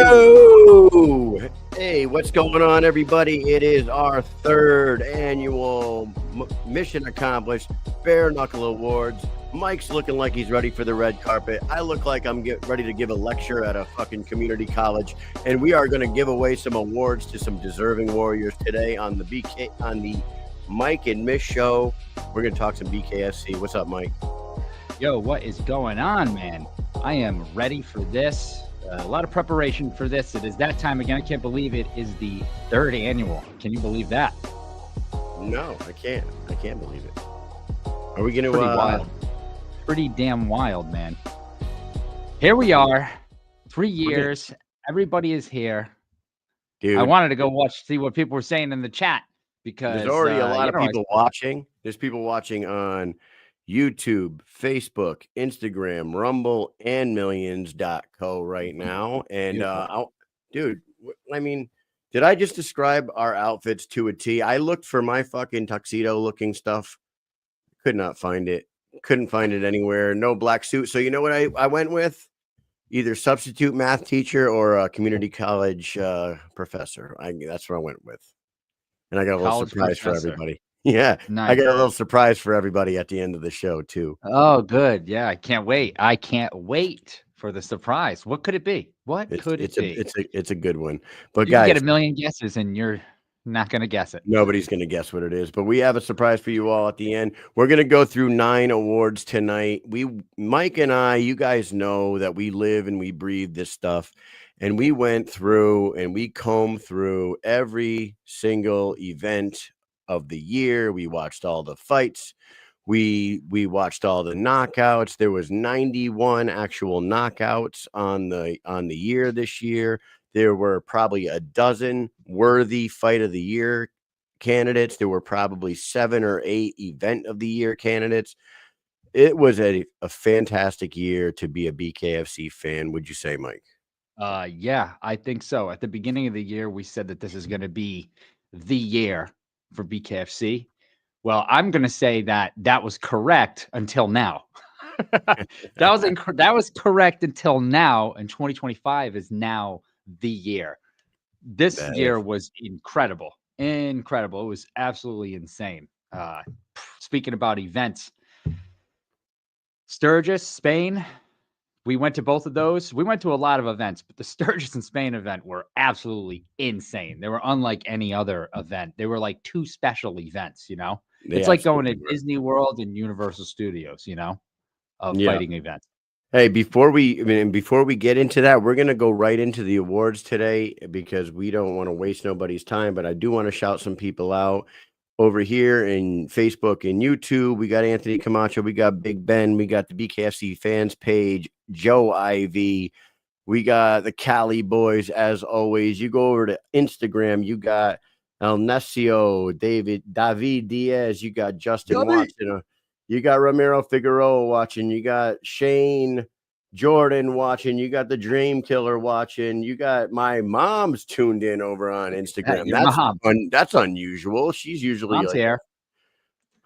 Yo! Hey, what's going on, everybody? It is our third annual mission accomplished Bare Knuckle Awards. Mike's looking like he's ready for the red carpet. I look like I'm ready to give a lecture at a fucking community college, and we are going to give away some awards to some deserving warriors today on the Mike and Mish show. We're going to talk some BKFC. What's up, Mike? Yo, what is going on, man? I am ready for this. A lot of preparation for this. It is that time again. I can't believe it is the third annual. Can you believe that? No, I can't. I can't believe it. Are we going to... Pretty wild. Pretty damn wild, man. Here we are. 3 years. Everybody is here. Dude, I wanted to go see what people were saying in the chat because there's already a lot of people watching. There's people watching on YouTube, Facebook, Instagram, Rumble, and Millions.co right now. And dude, I mean, did I just describe our outfits to a T? I looked for my fucking tuxedo looking stuff. Could not find it. Couldn't find it anywhere. No black suit. So you know what I went with? Either substitute math teacher or a community college professor. That's what I went with. And I got a little surprise for everybody. Yeah, nice. I got a little surprise for everybody at the end of the show too. Oh, good. Yeah, I can't wait. I can't wait for the surprise. What could it be? What could it be? It's a good one. But you guys, get a million guesses and you're not going to guess it. Nobody's going to guess what it is. But we have a surprise for you all at the end. We're going to go through 9 awards tonight. Mike and I, you guys know that we live and we breathe this stuff. And we went through and we combed through every single event of the year. We watched all the fights. We watched all the knockouts. There was 91 actual knockouts on the year this year. There were probably a dozen worthy fight of the year candidates. There were probably 7 or 8 event of the year candidates. It was a fantastic year to be a BKFC fan. Would you say, Mike? Yeah, I think so. At the beginning of the year, we said that this is going to be the year for BKFC. Well, I'm going to say that was correct until now. that was correct until now, and 2025 is now the year. This year was incredible. Incredible. It was absolutely insane. Speaking about events, Sturgis, Spain, we went to both of those. We went to a lot of events, but the Sturgis and Spain event were absolutely insane. They were unlike any other event. They were like 2 special events, you know? It's like going to Disney World and Universal Studios, you know, of fighting events. Hey, before we get into that, we're going to go right into the awards today because we don't want to waste nobody's time, but I do want to shout some people out. Over here in Facebook and YouTube, we got Anthony Camacho, we got Big Ben, we got the BKFC fans page, Joe Ivy, we got the Cali boys as always. You go over to Instagram, you got El Necio, David Diaz, you got Justin watching, you got Ramiro Figueroa watching, you got Shane Jordan watching, you got the Dream Killer watching, you got my mom's tuned in over on Instagram. That's unusual. She's usually Mom's here.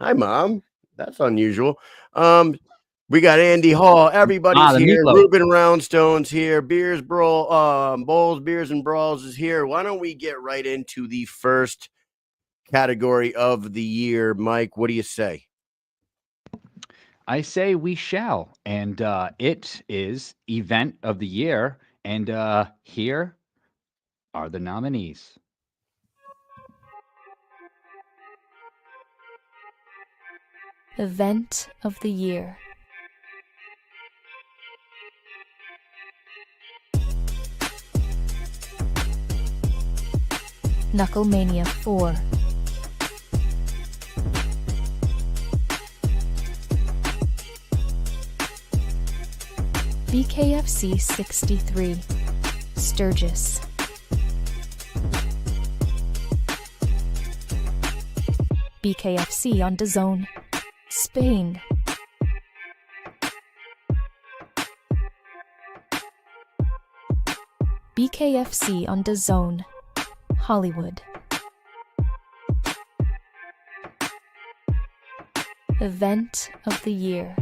Hi, Mom. That's unusual. We got Andy Hall. Everybody's here. Ruben Roundstone's here. Bowls, Beers, and Brawls is here. Why don't we get right into the first category of the year? Mike, what do you say? I say we shall, and it is event of the year, and here are the nominees. Event of the year. Knuckle Mania 4. BKFC 63, Sturgis. BKFC on DAZN, Spain. BKFC on DAZN, Hollywood. Event of the year.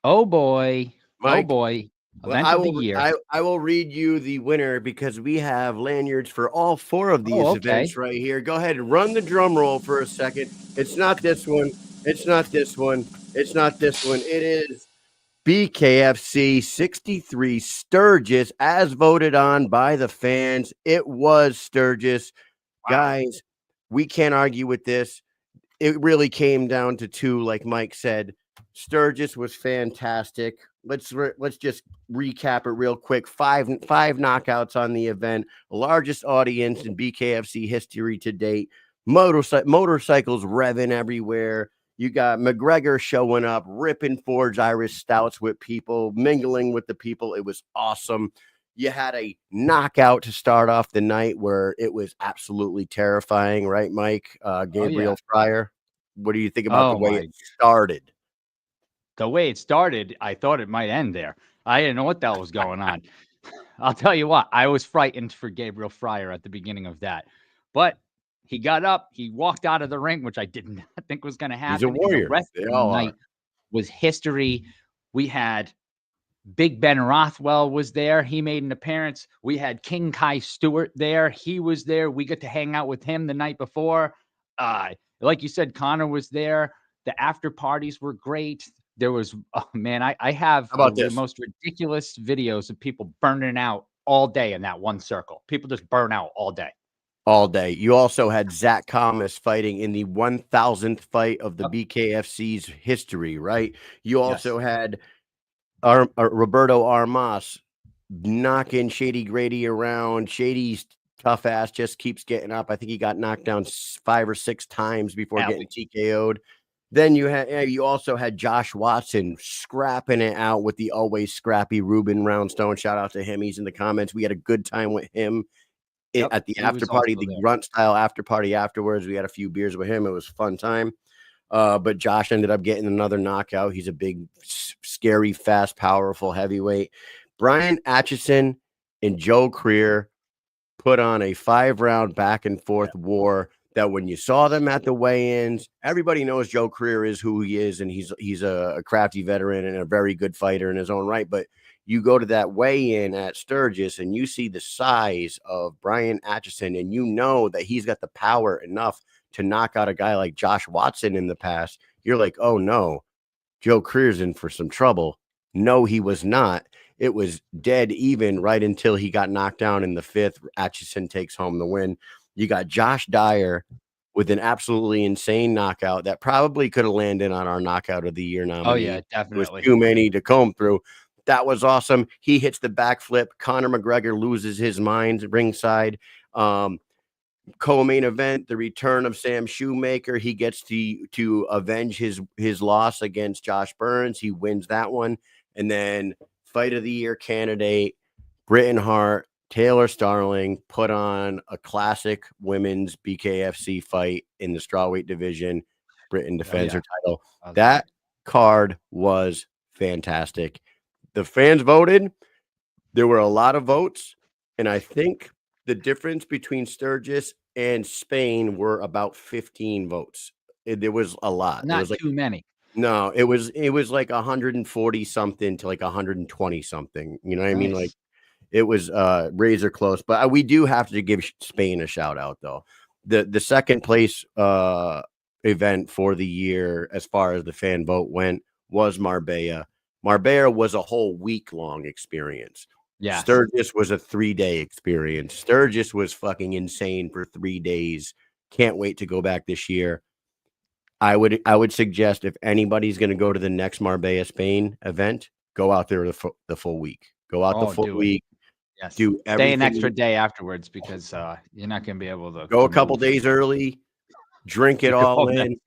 Oh boy. Oh Mike. boy. Well, Event of the year. I will read you the winner because we have lanyards for all 4 of these Oh, events okay. right here. Go ahead and run the drum roll for a second. It's not this one. It's not this one. It's not this one. It is BKFC 63 Sturgis, as voted on by the fans. It was Sturgis. Wow. Guys, we can't argue with this. It really came down to 2, like Mike said. Sturgis was fantastic. Let's just recap it real quick. Five knockouts on the event, largest audience in BKFC history to date. Motorcycles revving everywhere. You got McGregor showing up, ripping Forged Irish stouts with people, mingling with the people. It was awesome. You had a knockout to start off the night where it was absolutely terrifying, right, Mike? Gabriel Fryer. What do you think about the Oh way my. it started? The way it started, I thought it might end there. I didn't know what the hell was going on. I'll tell you what, I was frightened for Gabriel Fryer at the beginning of that. But he got up, he walked out of the ring, which I did not think was going to He's a happen. And the warrior. rest They of the all night are. was history. We had Big Ben Rothwell was there. He made an appearance. We had King Kai Stewart there. He was there. We got to hang out with him the night before. Like you said, Connor was there. The after parties were great. There was, oh man, I have How about the this? most ridiculous videos of people burning out all day in that one circle. People just burn out all day. All day. You also had Zach Thomas fighting in the 1000th fight of the Yep. BKFC's history, right? You also Yes. had Roberto Armas knocking Shady Grady around. Shady's tough ass just keeps getting up. I think he got knocked down 5 or 6 times before At getting least. TKO'd. Then you also had Josh Watson scrapping it out with the always scrappy Ruben Roundstone. Shout out to him. He's in the comments. We had a good time with him Yep. at the He after was party, also the there. grunt style after party afterwards. We had a few beers with him. It was a fun time. But Josh ended up getting another knockout. He's a big, scary, fast, powerful heavyweight. Brian Atchison and Joe Creer put on a 5-round back and forth war that when you saw them at the weigh-ins, everybody knows Joe Creer is who he is, and he's a crafty veteran and a very good fighter in his own right. But you go to that weigh-in at Sturgis and you see the size of Brian Atchison, and you know that he's got the power enough to knock out a guy like Josh Watson in the past. You're like, oh no, Joe Creer's in for some trouble. No, he was not. It was dead even right until he got knocked down in the 5th. Atchison takes home the win. You got Josh Dyer with an absolutely insane knockout that probably could have landed on our knockout of the year nominee. Oh yeah, It was definitely. too many to comb through. That was awesome. He hits the backflip. Conor McGregor loses his mind ringside. Co-main event, the return of Sam Shoemaker. He gets to avenge his loss against Josh Burns. He wins that one. And then fight of the year candidate, Britton Hart, Taylor Starling put on a classic women's BKFC fight in the strawweight division. Britton defends her title. That card was fantastic. The fans voted. There were a lot of votes, and I think the difference between Sturgis and Spain were about 15 votes. There was a lot. There Not was like too many. no, it was like 140 something to like 120 something. You know what I mean? Like Nice. it was razor close. But we do have to give Spain a shout out though. The second place event for the year as far as the fan vote went was Marbella. Marbella was a whole week long experience. Yes. Sturgis was a 3-day experience. Sturgis was fucking insane for 3 days. Can't wait to go back this year. I would suggest if anybody's going to go to the next Marbella Spain event, go out there the full week. Go out the full do it. week. Yes. Do Stay everything. an extra day afterwards because you're not going to be able to Go a couple days early. Drink it all in.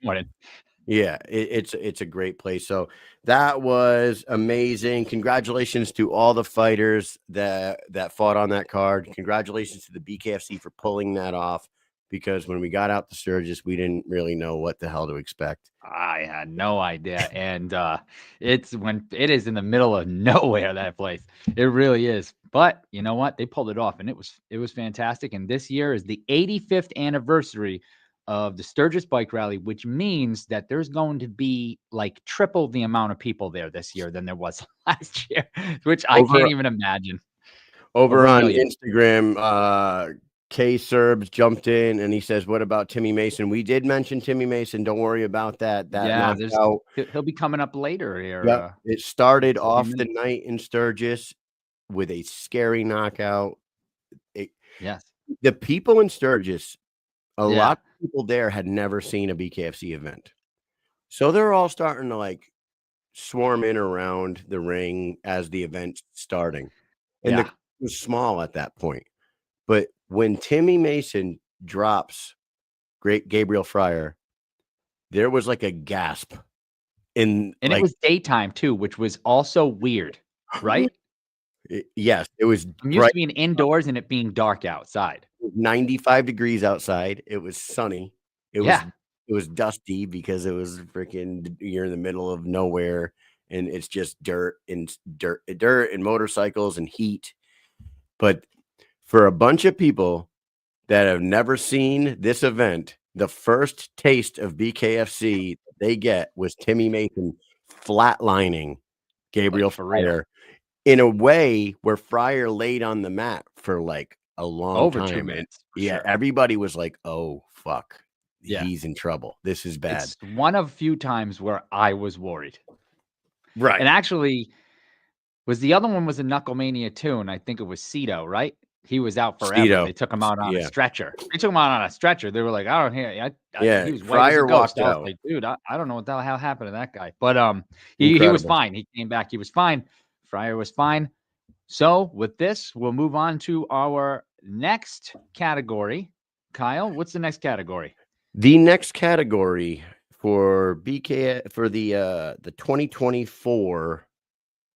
Yeah, it's a great place. So that was amazing. Congratulations to all the fighters that fought on that card. Congratulations to the BKFC for pulling that off. Because when we got out to Sturgis, we didn't really know what the hell to expect. I had no idea. And it is in the middle of nowhere, that place. It really is. But you know what? They pulled it off and it was fantastic. And this year is the 85th anniversary of the Sturgis Bike Rally, which means that there's going to be like triple the amount of people there this year than there was last year, which I Over- can't even imagine. Over Over a on million. Instagram, K Serbs jumped in and he says, "What about Timmy Mason?" We did mention Timmy Mason. Don't worry about that. That Yeah, knockout. he'll be coming up later here. Yep. It started few off the minutes. night in Sturgis with a scary knockout. Yes. The people in Sturgis, a Yeah. lot of people there had never seen a BKFC event. So they're all starting to like swarm in around the ring as the event's starting. And the Yeah. crowd was small at that point. But when Timmy Mason drops Great Gabriel Fryer, there was like a gasp. And like, it was daytime too, which was also weird, right? Yes, it was I'm used to being indoors and it being dark outside. 95 degrees outside. It was sunny. It was dusty because it was freaking, you're in the middle of nowhere and it's just dirt and motorcycles and heat. But for a bunch of people that have never seen this event, the first taste of BKFC they get was Timmy Mason flatlining Gabriel Like, for real. Fryer in a way where Fryer laid on the mat for like a long Over time. 2 And minutes. yeah, Sure. everybody was like, "Oh fuck, Yeah. he's in trouble. This is bad." It's one of few times where I was worried. Right. And actually, the other one was a Knuckle Mania too, and I think it was Cito, right? He was out forever. Cito. They took him out on Yeah. a stretcher. They took him out on a stretcher. They were like, "I don't hear." Yeah, He was white as a Fryer ghost. walked I was out. like, "Dude, I don't know what the hell happened to that guy." But he was Incredible. fine. He came back. He was fine. Fryer was fine. So with this, we'll move on to our next category. Kyle, what's the next category? The next category for the 2024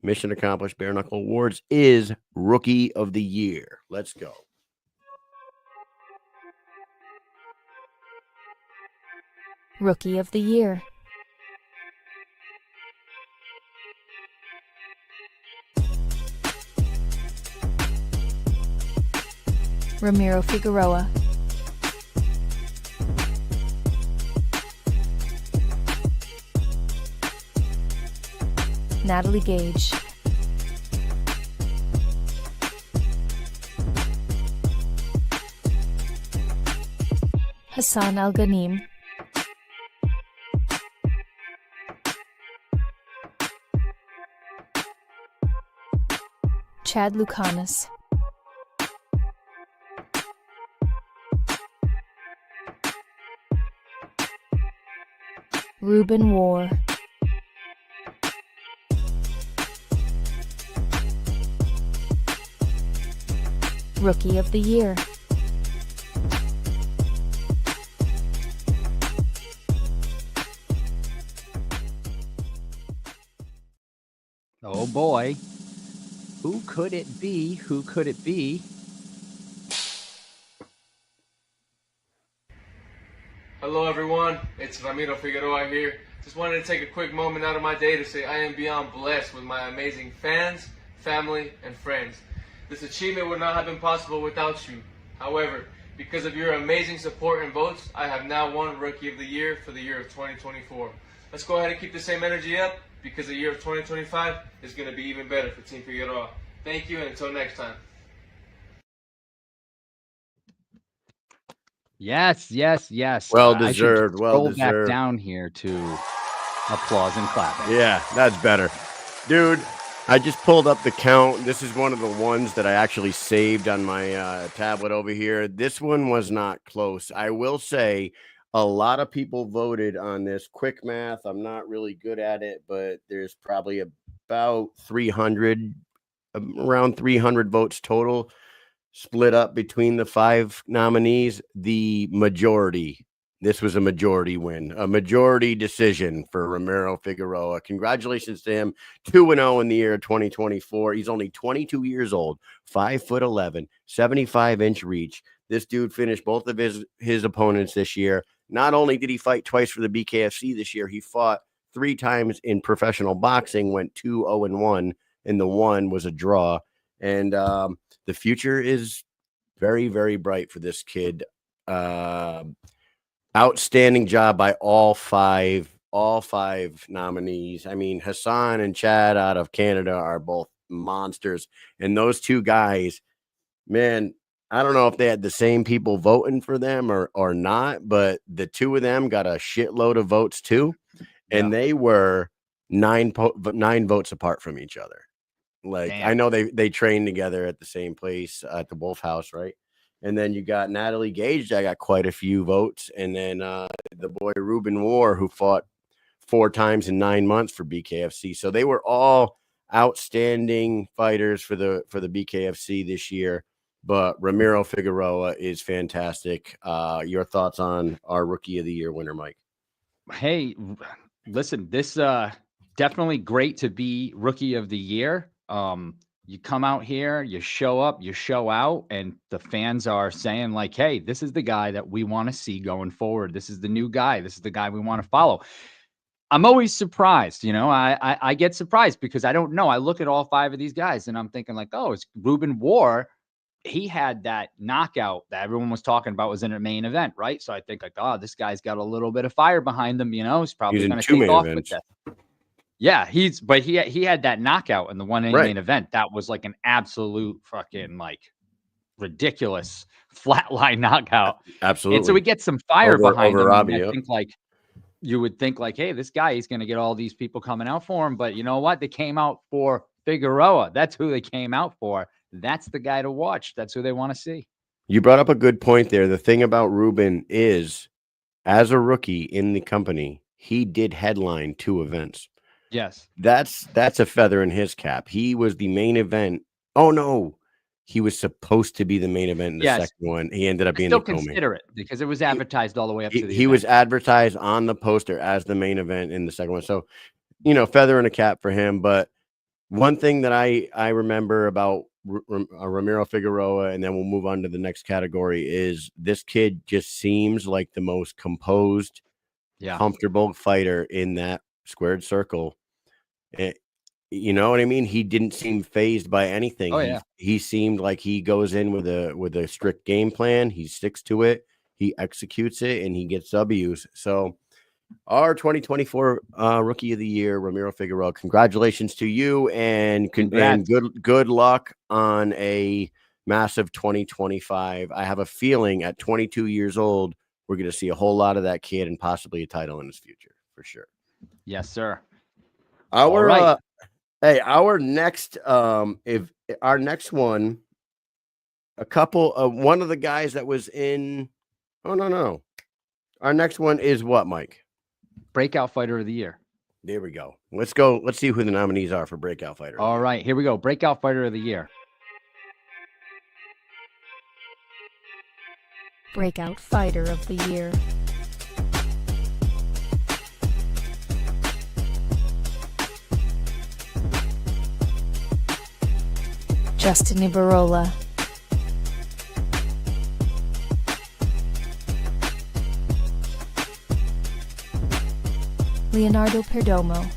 Mission Accomplished Bare Knuckle Awards is Rookie of the Year. Let's go. Rookie of the Year. Ramiro Figueroa. Natalie Gage. Hassan Al Ghanim. Chad Lucanis. Ruben War. Rookie of the Year. Oh boy. Who could it be? Who could it be? Hello everyone, it's Ramiro Figueroa here. Just wanted to take a quick moment out of my day to say I am beyond blessed with my amazing fans, family, and friends. This achievement would not have been possible without you. However, because of your amazing support and votes, I have now won Rookie of the Year for the year of 2024. Let's go ahead and keep the same energy up because the year of 2025 is going to be even better for Team Figueroa. Thank you and until next time. Yes, yes, yes. Well I should deserved, well scroll back deserved. down here to applause and clapping. Yeah, that's better. Dude, I just pulled up the count. This is one of the ones that I actually saved on my tablet over here. This one was not close. I will say a lot of people voted on this. Quick math, I'm not really good at it, but there's probably about 300, around 300 votes total, split up between the 5 nominees. The majority, this was a majority win, a majority decision for Ramiro Figueroa. Congratulations to him. 2-0 in the year 2024. He's only 22 years old, 5'11", 75-inch reach. This dude finished both of his opponents this year. Not only did he fight twice for the BKFC this year, he fought 3 times in professional boxing, went 2-0-1, and the one was a draw. And the future is very, very bright for this kid. Outstanding job by all five nominees. I mean, Hassan and Chad out of Canada are both monsters. And those two guys, man, I don't know if they had the same people voting for them or not, but the two of them got a shitload of votes too. And they were 9 votes apart from each other. Like, Damn. I know they trained together at the same place at the Wolf House, right? And then you got Natalie Gage that got quite a few votes, and then the boy Ruben War, who fought 4 times in 9 months for BKFC. So they were all outstanding fighters for the BKFC this year. But Ramiro Figueroa is fantastic. Your thoughts on our Rookie of the Year winner, Mike? Hey, listen, this definitely great to be Rookie of the Year. You come out here, you show up, you show out, and the fans are saying like, hey, this is the guy that we want to see going forward. This is the new guy. This is the guy we want to follow. I'm always surprised, I get surprised because I don't know. I look at all 5 of these guys and I'm thinking like, oh, it's Ruben War. He had that knockout that everyone was talking about was in a main event, right? So I think like, oh, this guy's got a little bit of fire behind him, he's probably going to take off with that. Yeah, he had that knockout in the main event. That was like an absolute fucking like ridiculous flatline knockout. Absolutely. And so we get some fire behind him. Robbie, I think like you would think like, hey, this guy, he's going to get all these people coming out for him. But you know what? They came out for Figueroa. That's who they came out for. That's the guy to watch. That's who they want to see. You brought up a good point there. The thing about Ruben is, as a rookie in the company, he did headline 2 events. Yes. That's a feather in his cap. He was the main event. Oh no, he was supposed to be the main event in the second one. He ended up being the co-main. Consider it because it was advertised all the way up to the He was advertised on the poster as the main event in the second one. So, feather in a cap for him. But one thing that I remember about Ramiro Figueroa, and then we'll move on to the next category, is this kid just seems like the most composed, comfortable fighter in that squared circle. You know what I mean? He didn't seem phased by anything. Oh, yeah. He seemed like he goes in with a strict game plan. He sticks to it. He executes it, and he gets W's. So our 2024 Rookie of the Year, Ramiro Figueroa, congratulations to you, and good luck on a massive 2025. I have a feeling at 22 years old, we're going to see a whole lot of that kid and possibly a title in his future for sure. Yes, sir. Our next one, one of the guys that was in. Oh no. Our next one is what, Mike? Breakout Fighter of the Year. There we go. Let's go. Let's see who the nominees are for Breakout Fighter. All right, here we go. Breakout Fighter of the Year. Breakout Fighter of the Year. Justin Ibarola. Leonardo Perdomo.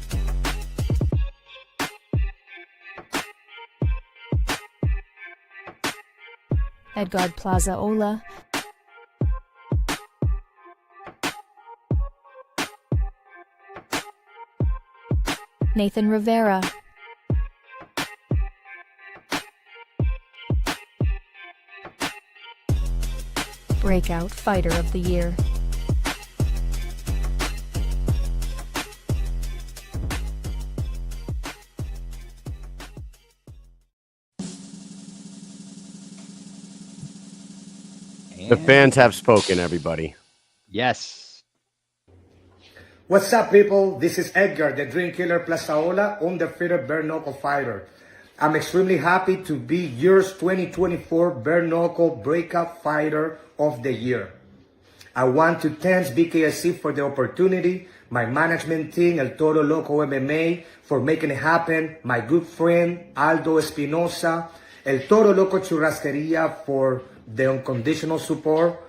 Edgard Plaza-Ola. Nathan Rivera. Breakout Fighter of the Year. The fans have spoken, everybody. Yes. What's up, people? This is Edgar, the Dream Killer Plazaola, undefeated bare knuckle fighter. I'm extremely happy to be yours 2024 bare knuckle breakout fighter of the year. I want to thank BKFC for the opportunity, my management team, El Toro Loco MMA, for making it happen, my good friend Aldo Espinosa, El Toro Loco Churrasqueria for the unconditional support,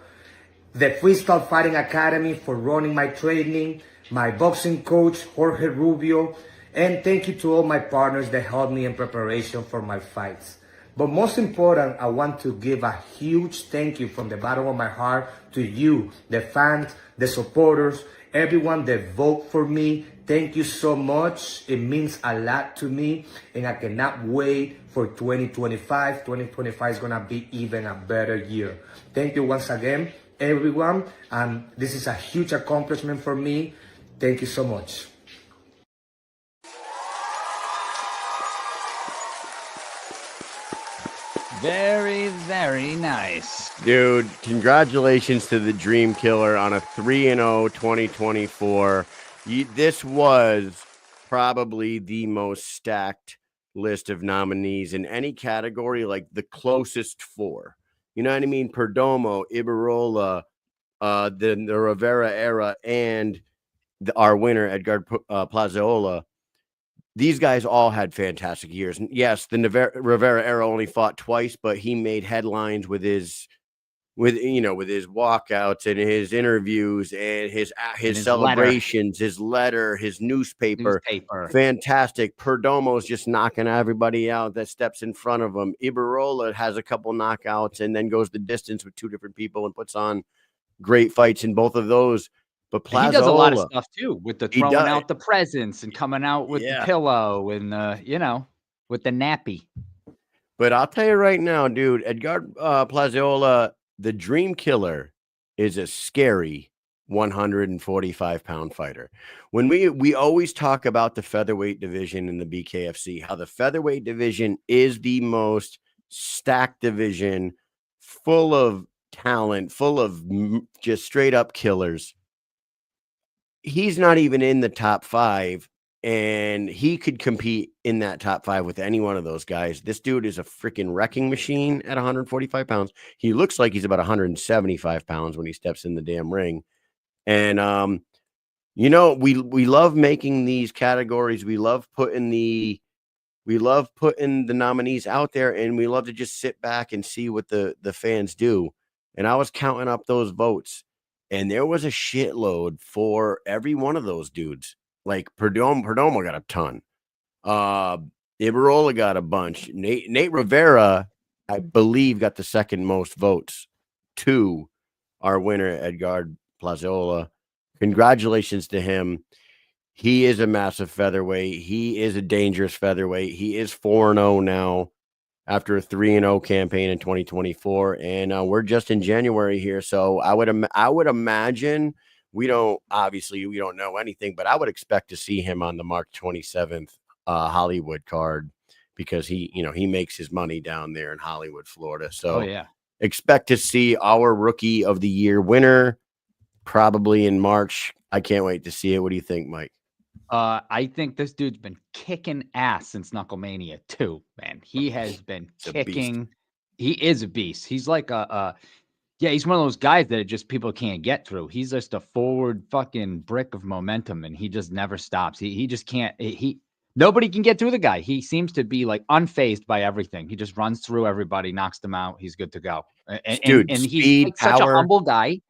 the Freestyle Fighting Academy for running my training, my boxing coach Jorge Rubio, and thank you to all my partners that helped me in preparation for my fights. But most important, I want to give a huge thank you from the bottom of my heart to you, the fans, the supporters, everyone that vote for me. Thank you so much. It means a lot to me, and I cannot wait for 2025. 2025 is going to be even a better year. Thank you once again, everyone. And this is a huge accomplishment for me. Thank you so much. Very, very nice. Dude, congratulations to the Dream Killer on a 3-0 2024. This was probably the most stacked list of nominees in any category, like the closest four. You know what I mean? Perdomo, Ibarola, the Rivera era, and our winner, Edgar Plazaola. These guys all had fantastic years. And yes, the Rivera era only fought twice, but he made headlines with his walkouts and his interviews and his celebrations, his letter, his newspaper. Fantastic. Perdomo's just knocking everybody out that steps in front of him. Ibarola has a couple knockouts and then goes the distance with two different people and puts on great fights in both of those. But Plazaola, he does a lot of stuff too, with the throwing out the presents and coming out with the pillow and with the nappy. But I'll tell you right now, dude, Edgar Plazaola, the Dream Killer, is a scary 145-pound fighter. When we always talk about the featherweight division in the BKFC, how the featherweight division is the most stacked division, full of talent, full of just straight up killers. He's not even in the top 5, and he could compete in that top 5 with any one of those guys. This dude is a freaking wrecking machine at 145 pounds. He looks like he's about 175 pounds when he steps in the damn ring. And, we love making these categories. We love putting the nominees out there, and we love to just sit back and see what the fans do. And I was counting up those votes, and there was a shitload for every one of those dudes. Like Perdomo got a ton. Ibarola got a bunch. Nate Rivera, I believe, got the second most votes to our winner, Edgar Plazaola. Congratulations to him. He is a massive featherweight. He is a dangerous featherweight. He is 4-0 now after a 3-0 campaign in 2024. And we're just in January here. So I would imagine we don't know anything, but I would expect to see him on the March 27th Hollywood card, because he makes his money down there in Hollywood, Florida. So expect to see our Rookie of the Year winner probably in March. I can't wait to see it. What do you think, Mike? I think this dude's been kicking ass since Knucklemania 2, man. He has been kicking. He is a beast. He's like he's one of those guys that just people can't get through. He's just a forward fucking brick of momentum, and he just never stops. He just can't. Nobody can get through the guy. He seems to be like unfazed by everything. He just runs through everybody, knocks them out. He's good to go. And he's like such a humble guy.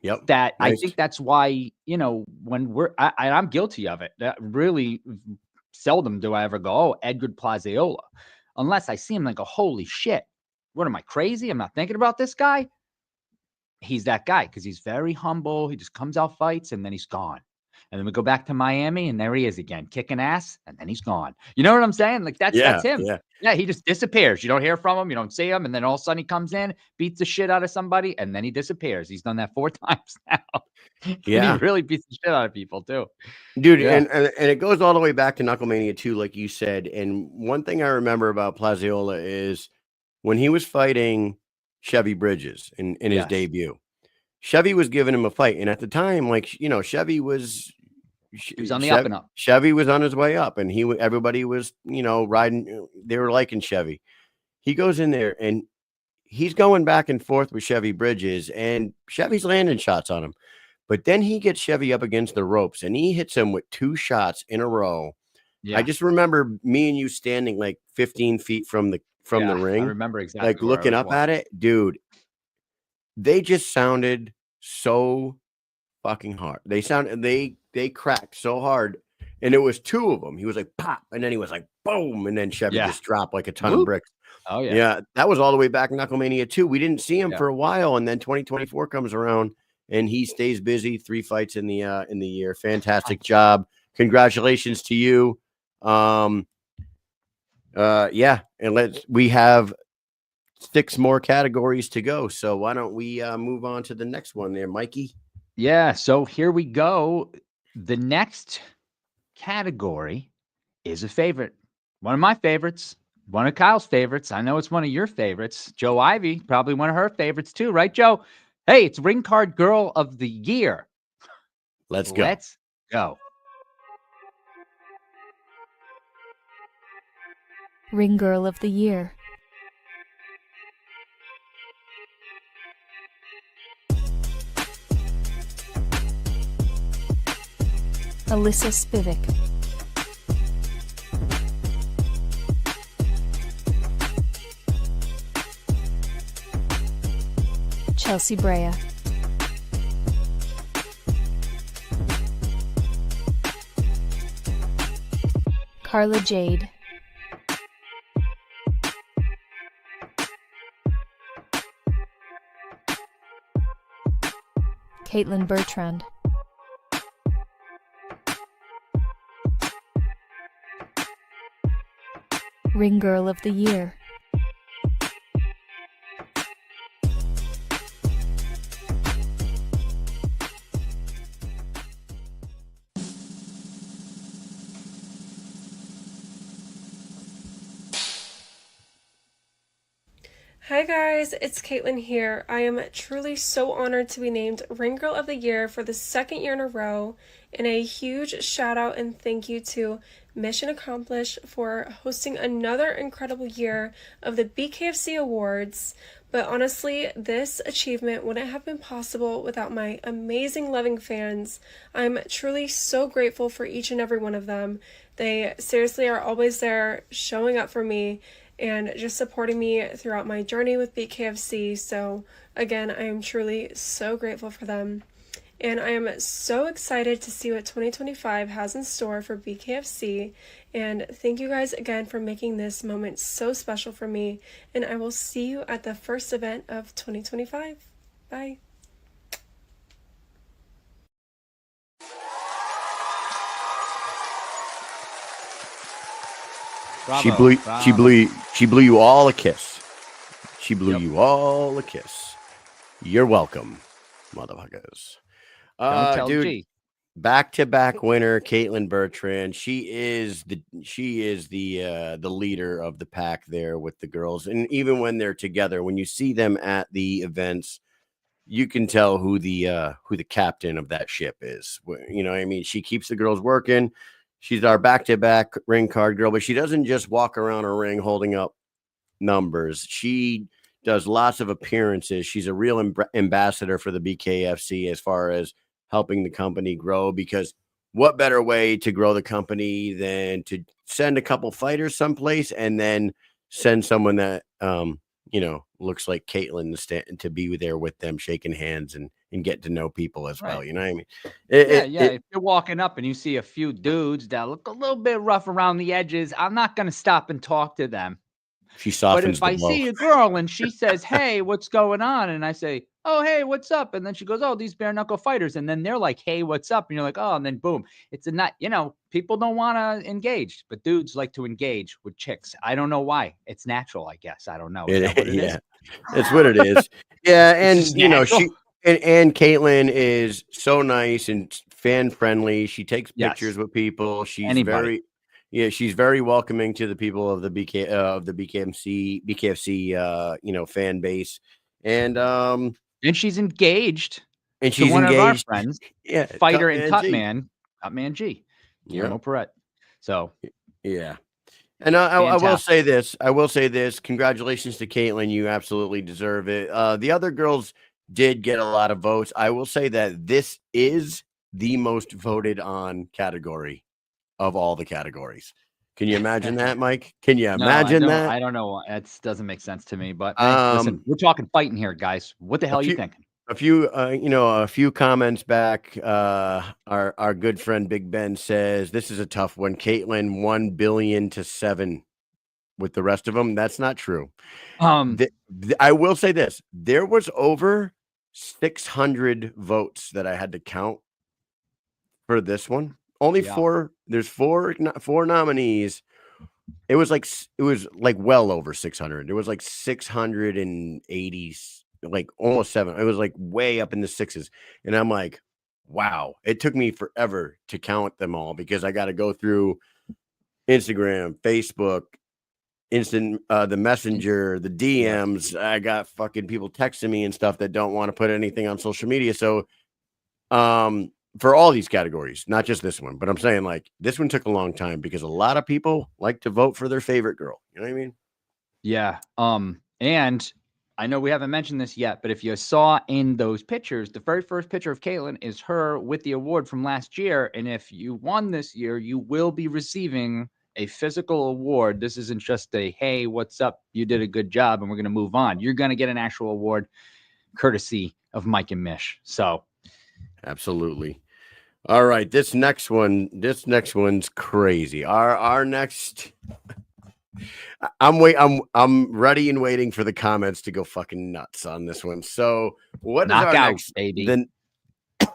Yep. That I think that's why, when I'm guilty of it. That really seldom do I ever go, oh, Edgar Plazaola, unless I see him like, holy shit, what am I, crazy? I'm not thinking about this guy. He's that guy because he's very humble. He just comes out, fights, and then he's gone. And then we go back to Miami, and there he is again, kicking ass, and then he's gone. You know what I'm saying? Like that's him. Yeah, he just disappears. You don't hear from him. You don't see him. And then all of a sudden he comes in, beats the shit out of somebody, and then he disappears. He's done that 4 times now. Yeah. And he really beats the shit out of people too. Dude, and it goes all the way back to Knucklemania 2, like you said. And one thing I remember about Plazaola is when he was fighting Chevy Bridges in his debut, Chevy was giving him a fight. And at the time, Chevy was... He was on the up and up. Chevy was on his way up, and everybody was, riding. They were liking Chevy. He goes in there, and he's going back and forth with Chevy Bridges, and Chevy's landing shots on him. But then he gets Chevy up against the ropes, and he hits him with 2 shots in a row. Yeah. I just remember me and you standing like 15 feet from the ring. I remember exactly. Like looking up at it, dude. They just sounded so fucking hard. They cracked so hard, and it was 2 of them. He was like pop, and then he was like boom, and then Chevy just dropped like a ton of bricks. Oh yeah. Yeah, that was all the way back in Knucklemania 2. We didn't see him Yeah. for a while, and then 2024 comes around, and he stays busy. 3 fights in the year. Fantastic job. Congratulations to you. Yeah, and we have 6 more categories to go. So why don't we move on to the next one there, Mikey? Yeah. So here we go. The next category is a favorite. One of my favorites. One of Kyle's favorites. I know it's one of your favorites. Joe Ivy, probably one of her favorites too, right, Joe? Hey, it's Ring Card Girl of the Year. Let's go. Let's go. Ring Girl of the Year. Alyssa Spivak. Chelsea Brea. Carla Jade. Caitlin Bertrand. Ring Girl of the Year. Hi guys, it's Caitlin here. I am truly so honored to be named Ring Girl of the Year for the 2nd year in a row, and a huge shout out and thank you to Mission Accomplished for hosting another incredible year of the BKFC Awards. But honestly, this achievement wouldn't have been possible without my amazing loving fans. I'm truly so grateful for each and every one of them. They seriously are always there showing up for me and just supporting me throughout my journey with BKFC. So again, I am truly so grateful for them. And I am so excited to see what 2025 has in store for BKFC. And thank you guys again for making this moment so special for me. And I will see you at the first event of 2025. Bye. She Bravo, blew bravo. she blew you all a kiss. She blew Yep. you all a kiss. You're welcome, motherfuckers. Don't tell Dude, G. back-to-back winner Caitlin Bertrand. She is the leader of the pack there with the girls. And even when they're together, when you see them at the events, you can tell who the captain of that ship is. You know what I mean? She keeps the girls working. She's our back-to-back ring card girl, but she doesn't just walk around a ring holding up numbers. She does lots of appearances. She's a real ambassador for the BKFC as far as helping the company grow, because what better way to grow the company than to send a couple fighters someplace and then send someone that looks like Caitlin to be there with them, shaking hands and get to know people as well. Right. You know what I mean? If you're walking up and you see a few dudes that look a little bit rough around the edges, I'm not going to stop and talk to them. She But softens if the I blow. see a girl and she says, "Hey, what's going on?" and I say, "Oh, hey, what's up?" and then she goes, "Oh, these bare knuckle fighters," and then they're like, "Hey, what's up?" and you're like, "Oh," and then boom, it's a not. People don't want to engage, but dudes like to engage with chicks. I don't know why. It's natural, I guess. I don't know. Is that what it is? Yeah, that's what it is. Yeah, It's just and natural. and Caitlin is so nice and fan friendly. She takes pictures Yes. with people. She's Anybody. she's very welcoming to the people of the BKFC fan base, and And she's engaged to she's one of our engaged. friends, Yeah, fighter and G. Cutman G, Yeah, Guillermo Perret. So yeah. And I will fantastic. say this. I will say this. Congratulations to Caitlin. You absolutely deserve it. The other girls did get a lot of votes. I will say that this is the most voted on category of all the categories. Can you imagine that, Mike? Can you No, imagine that? I don't know. That doesn't make sense to me. But hey, listen, we're talking fighting here, guys. What the A hell are you few, thinking? a few comments back. Our good friend Big Ben says this is a tough one. Caitlin 1 billion to 7. with the rest of them. That's not true. Um, I will say this: there was over 600 votes that I had to count for this one. Only Yeah. four. There's four nominees. It was like well over 600. It was like 680, like almost 7. It was like way up in the sixes. And I'm like, wow. It took me forever to count them all because I got to go through Instagram, Facebook, the messenger, the DMs. I got fucking people texting me and stuff that don't want to put anything on social media. So, for all these categories, not just this one, but I'm saying like this one took a long time because a lot of people like to vote for their favorite girl. You know what I mean? Yeah. And I know we haven't mentioned this yet, but if you saw in those pictures, the very first picture of Caitlin is her with the award from last year. And if you won this year, you will be receiving a physical award. This isn't just a, hey, what's up? You did a good job and we're going to move on. You're going to get an actual award courtesy of Mike and Mish. So absolutely. All right. This next one's crazy. Our next I'm ready and waiting for the comments to go fucking nuts on this one. So what is our next, baby? Then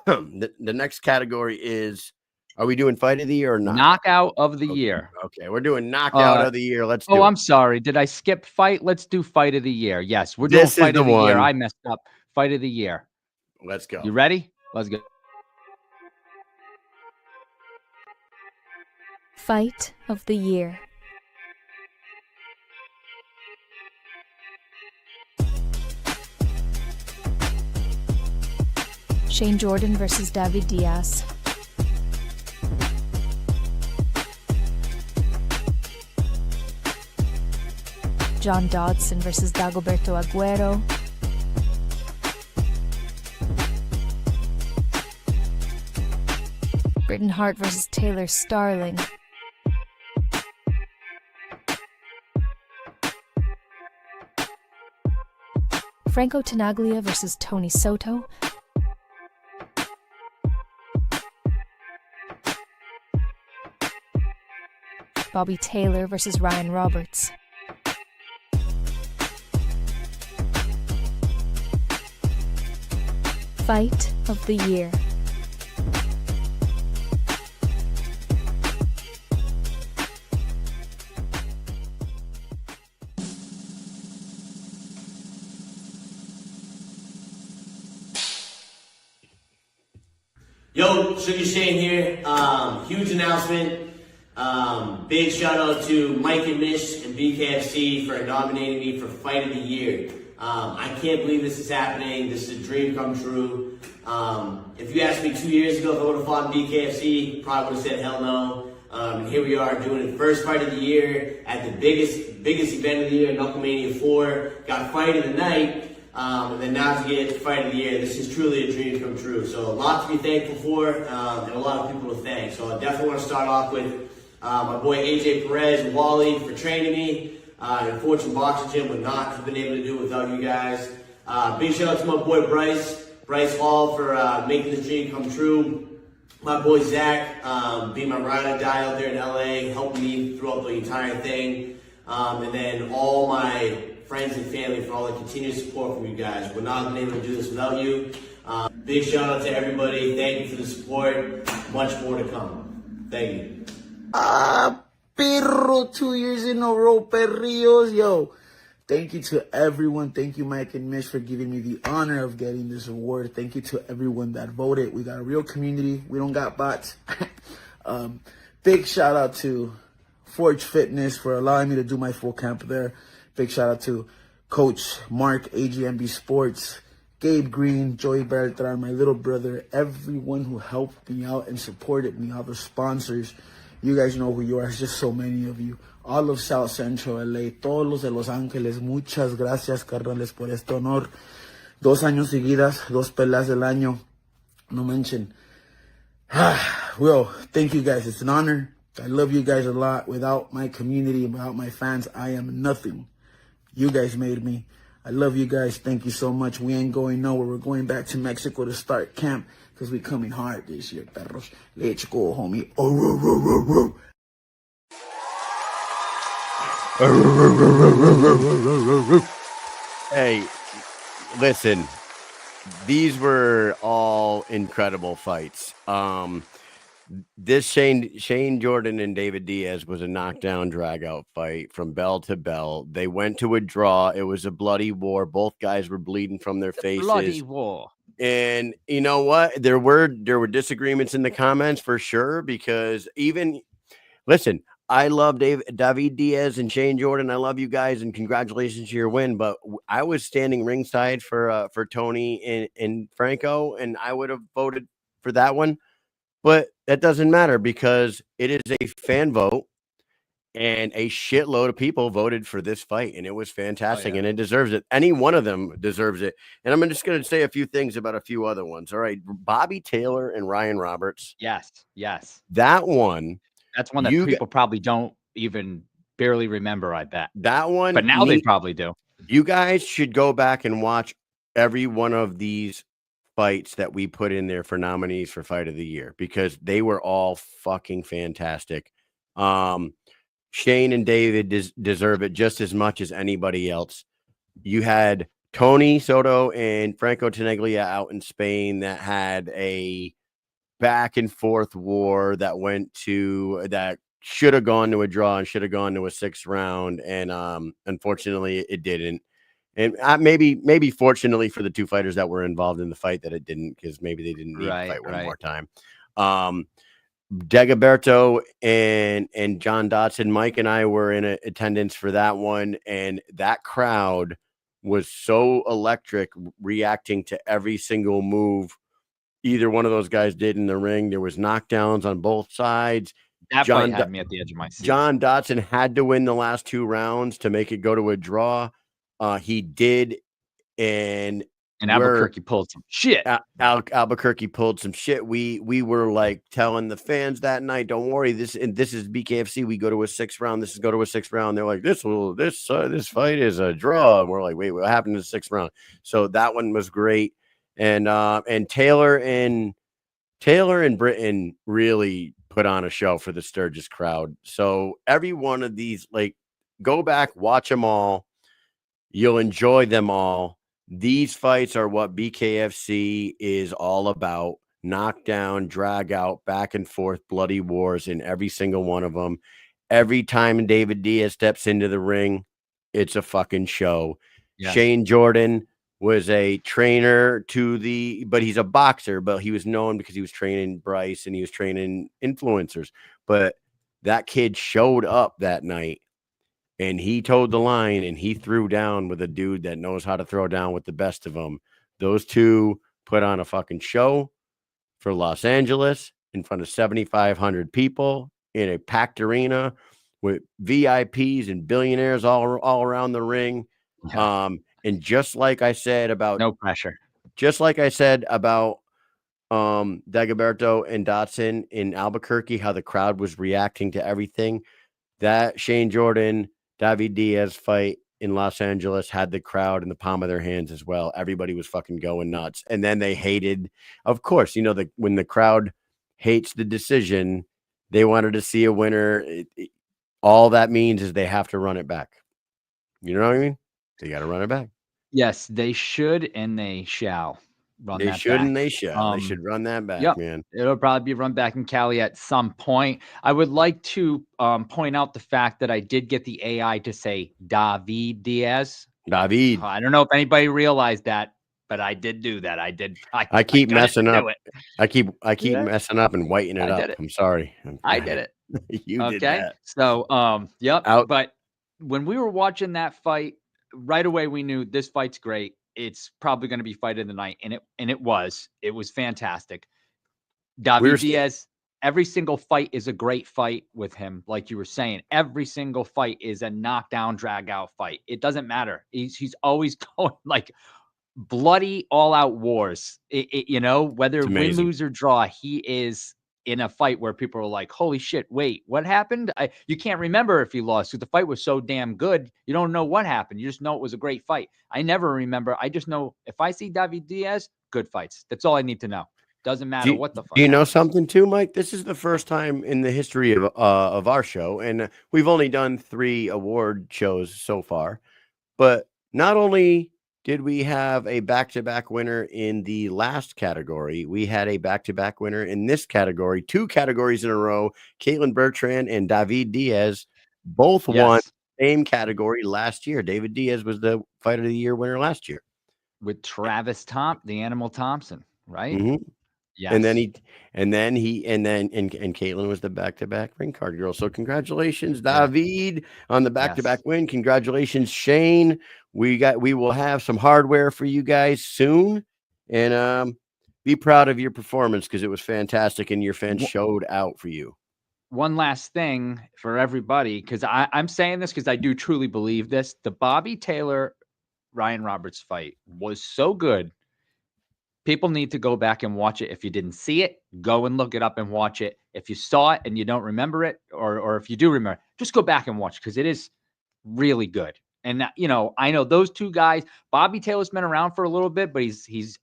the next category is, are we doing fight of the year or not? Knockout of the year. Okay, we're doing knockout of the year. Let's do it. I'm sorry. Did I skip fight? Let's do fight of the year. Yes, we're doing fight of the year. I messed up. Fight of the year. Let's go. You ready? Let's go. Fight of the year. Shane Jordan versus David Diaz. John Dodson versus Dagoberto Aguero. Britton Hart versus Taylor Starling. Franco Tenaglia versus Tony Soto. Bobby Taylor versus Ryan Roberts. Fight of the year. Yo, Sugar Shane here. Huge announcement. Big shout out to Mike and Mish and BKFC for nominating me for Fight of the Year. I can't believe this is happening. This is a dream come true. If you asked me 2 years ago if I would have fought in BKFC, probably would have said hell no. And here we are doing the first Fight of the Year at the biggest event of the year, Knuckle 4. Got Fight of the Night. And then now to get Fight of the Year. This is truly a dream come true. So a lot to be thankful for, and a lot of people to thank. So I definitely want to start off with my boy AJ Perez and Wally for training me. And Fortune Boxing Gym would not have been able to do it without you guys. Big shout out to my boy Bryce Hall for making this dream come true. My boy Zach, being my ride or die out there in LA, helping me throughout the entire thing. And then all my friends and family for all the continued support from you guys. We're not been able to do this without you. Big shout out to everybody. Thank you for the support. Much more to come. Thank you. Perro, 2 years in a row, perrillos. Yo, thank you to everyone. Thank you, Mike and Mish, for giving me the honor of getting this award. Thank you to everyone that voted. We got a real community. We don't got bots. Big shout out to Forge Fitness for allowing me to do my full camp there. Big shout out to Coach Mark, AGMB Sports, Gabe Green, Joey Bertrand, my little brother, everyone who helped me out and supported me, all the sponsors. You guys know who you are. It's just so many of you. All of South Central LA, todos los de Los Ángeles. Muchas gracias, carnales, por este honor. 2 años seguidas, 2 peleas del año. No mention. Well, thank you guys. It's an honor. I love you guys a lot. Without my community, without my fans, I am nothing. You guys made me. I love you guys. Thank you so much. We ain't going nowhere. We're going back to Mexico to start camp because we coming hard this year, perros. Let's go, homie. Oh, Hey, listen, these were all incredible fights. This Shane Jordan and David Diaz was a knockdown drag out fight from bell to bell. They went to a draw. It was a bloody war. Both guys were bleeding from their faces. Bloody war. And you know what? There were disagreements in the comments for sure, because listen, I love David Diaz and Shane Jordan. I love you guys, and congratulations to your win. But I was standing ringside for Tony and Franco, and I would have voted for that one. But that doesn't matter, because it is a fan vote, and a shitload of people voted for this fight, and it was fantastic, and it deserves it. Any one of them deserves it. And I'm just going to say a few things about a few other ones. All right, Bobby Taylor and Ryan Roberts. Yes. That one. That's one that people probably don't even barely remember, I bet. That one. But now they probably do. You guys should go back and watch every one of these fights that we put in there for nominees for Fight of the Year, because they were all fucking fantastic. Shane and David deserve it just as much as anybody else. You had Tony Soto and Franco Tenaglia out in Spain that had a back and forth war that should have gone to a draw and should have gone to a 6th round. And unfortunately it didn't. And maybe fortunately for the two fighters that were involved in the fight that it didn't, because maybe they didn't need to fight one more time. Dagoberto and John Dotson, Mike and I were in attendance for that one, and that crowd was so electric, reacting to every single move either one of those guys did in the ring. There was knockdowns on both sides. That fight had me at the edge of my seat. John Dotson had to win the last 2 rounds to make it go to a draw. He did, and Albuquerque pulled some shit. Albuquerque pulled some shit. We were like telling the fans that night, "Don't worry, this is BKFC. We go to a 6th round. This is go to a 6th round." They're like, "This fight is a draw." And we're like, "Wait, what happened in the 6th round?" So that one was great, and Taylor and Britton really put on a show for the Sturgis crowd. So every one of these, like, go back, watch them all. You'll enjoy them all. These fights are what BKFC is all about. Knockdown, drag out, back and forth, bloody wars in every single one of them. Every time David Diaz steps into the ring, it's a fucking show. Yeah. Shane Jordan was a trainer but he's a boxer, but he was known because he was training Bryce and he was training influencers. But that kid showed up that night, and he toed the line, and he threw down with a dude that knows how to throw down with the best of them. Those two put on a fucking show for Los Angeles in front of 7,500 people in a packed arena with VIPs and billionaires all around the ring. Yeah. And just like I said about no pressure, just like I said about Dagoberto and Dotson in Albuquerque, how the crowd was reacting to everything, that Shane Jordan David Diaz fight in Los Angeles had the crowd in the palm of their hands as well. Everybody was fucking going nuts. And then they hated, of course, when the crowd hates the decision, they wanted to see a winner. All that means is they have to run it back. You know what I mean? They got to run it back. Yes, they should, and they shall. They should and they shall. They should run that back, man. It'll probably be run back in Cali at some point. I would like to point out the fact that I did get the AI to say David Diaz. David. I don't know if anybody realized that, but I did do that. I did. I keep messing up. I keep messing up and whiting it up. I'm sorry. I did it. You did that. So, yep. But when we were watching that fight, right away we knew this fight's great. It's probably going to be fight of the night, and it was fantastic. David Diaz, every single fight is a great fight with him. Like you were saying, every single fight is a knockdown, drag out fight. It doesn't matter. He's always going like bloody all out wars. Whether win, lose, or draw, he is in a fight where people are like, holy shit, wait, what happened? You can't remember if he lost because the fight was so damn good. You don't know what happened. You just know it was a great fight. I never remember. I just know if I see David Diaz, good fights. That's all I need to know. Doesn't matter what the fuck. Do you know happens. something too, Mike? This is the first time in the history of our show, and we've only done 3 award shows so far. But not only did we have a back-to-back winner in the last category, we had a back-to-back winner in this category, 2 categories in a row. Caitlin Bertrand and David Diaz both won Yes, the same category last year. David Diaz was the Fight of the Year winner last year. with Travis the Animal Thompson, right? Mhm. Yes. And then Caitlin was the back-to-back ring card girl. So congratulations, Yeah. David, on the back-to-back win. Congratulations, Shane. We will have some hardware for you guys soon. And be proud of your performance because it was fantastic and your fans showed out for you. One last thing for everybody, because I'm saying this because I do truly believe this. The Bobby Taylor Ryan Roberts fight was so good. People need to go back and watch it. If you didn't see it, go and look it up and watch it. If you saw it and you don't remember it, or if you do remember, just go back and watch because it is really good. And I know those 2 guys. Bobby Taylor's been around for a little bit, but he's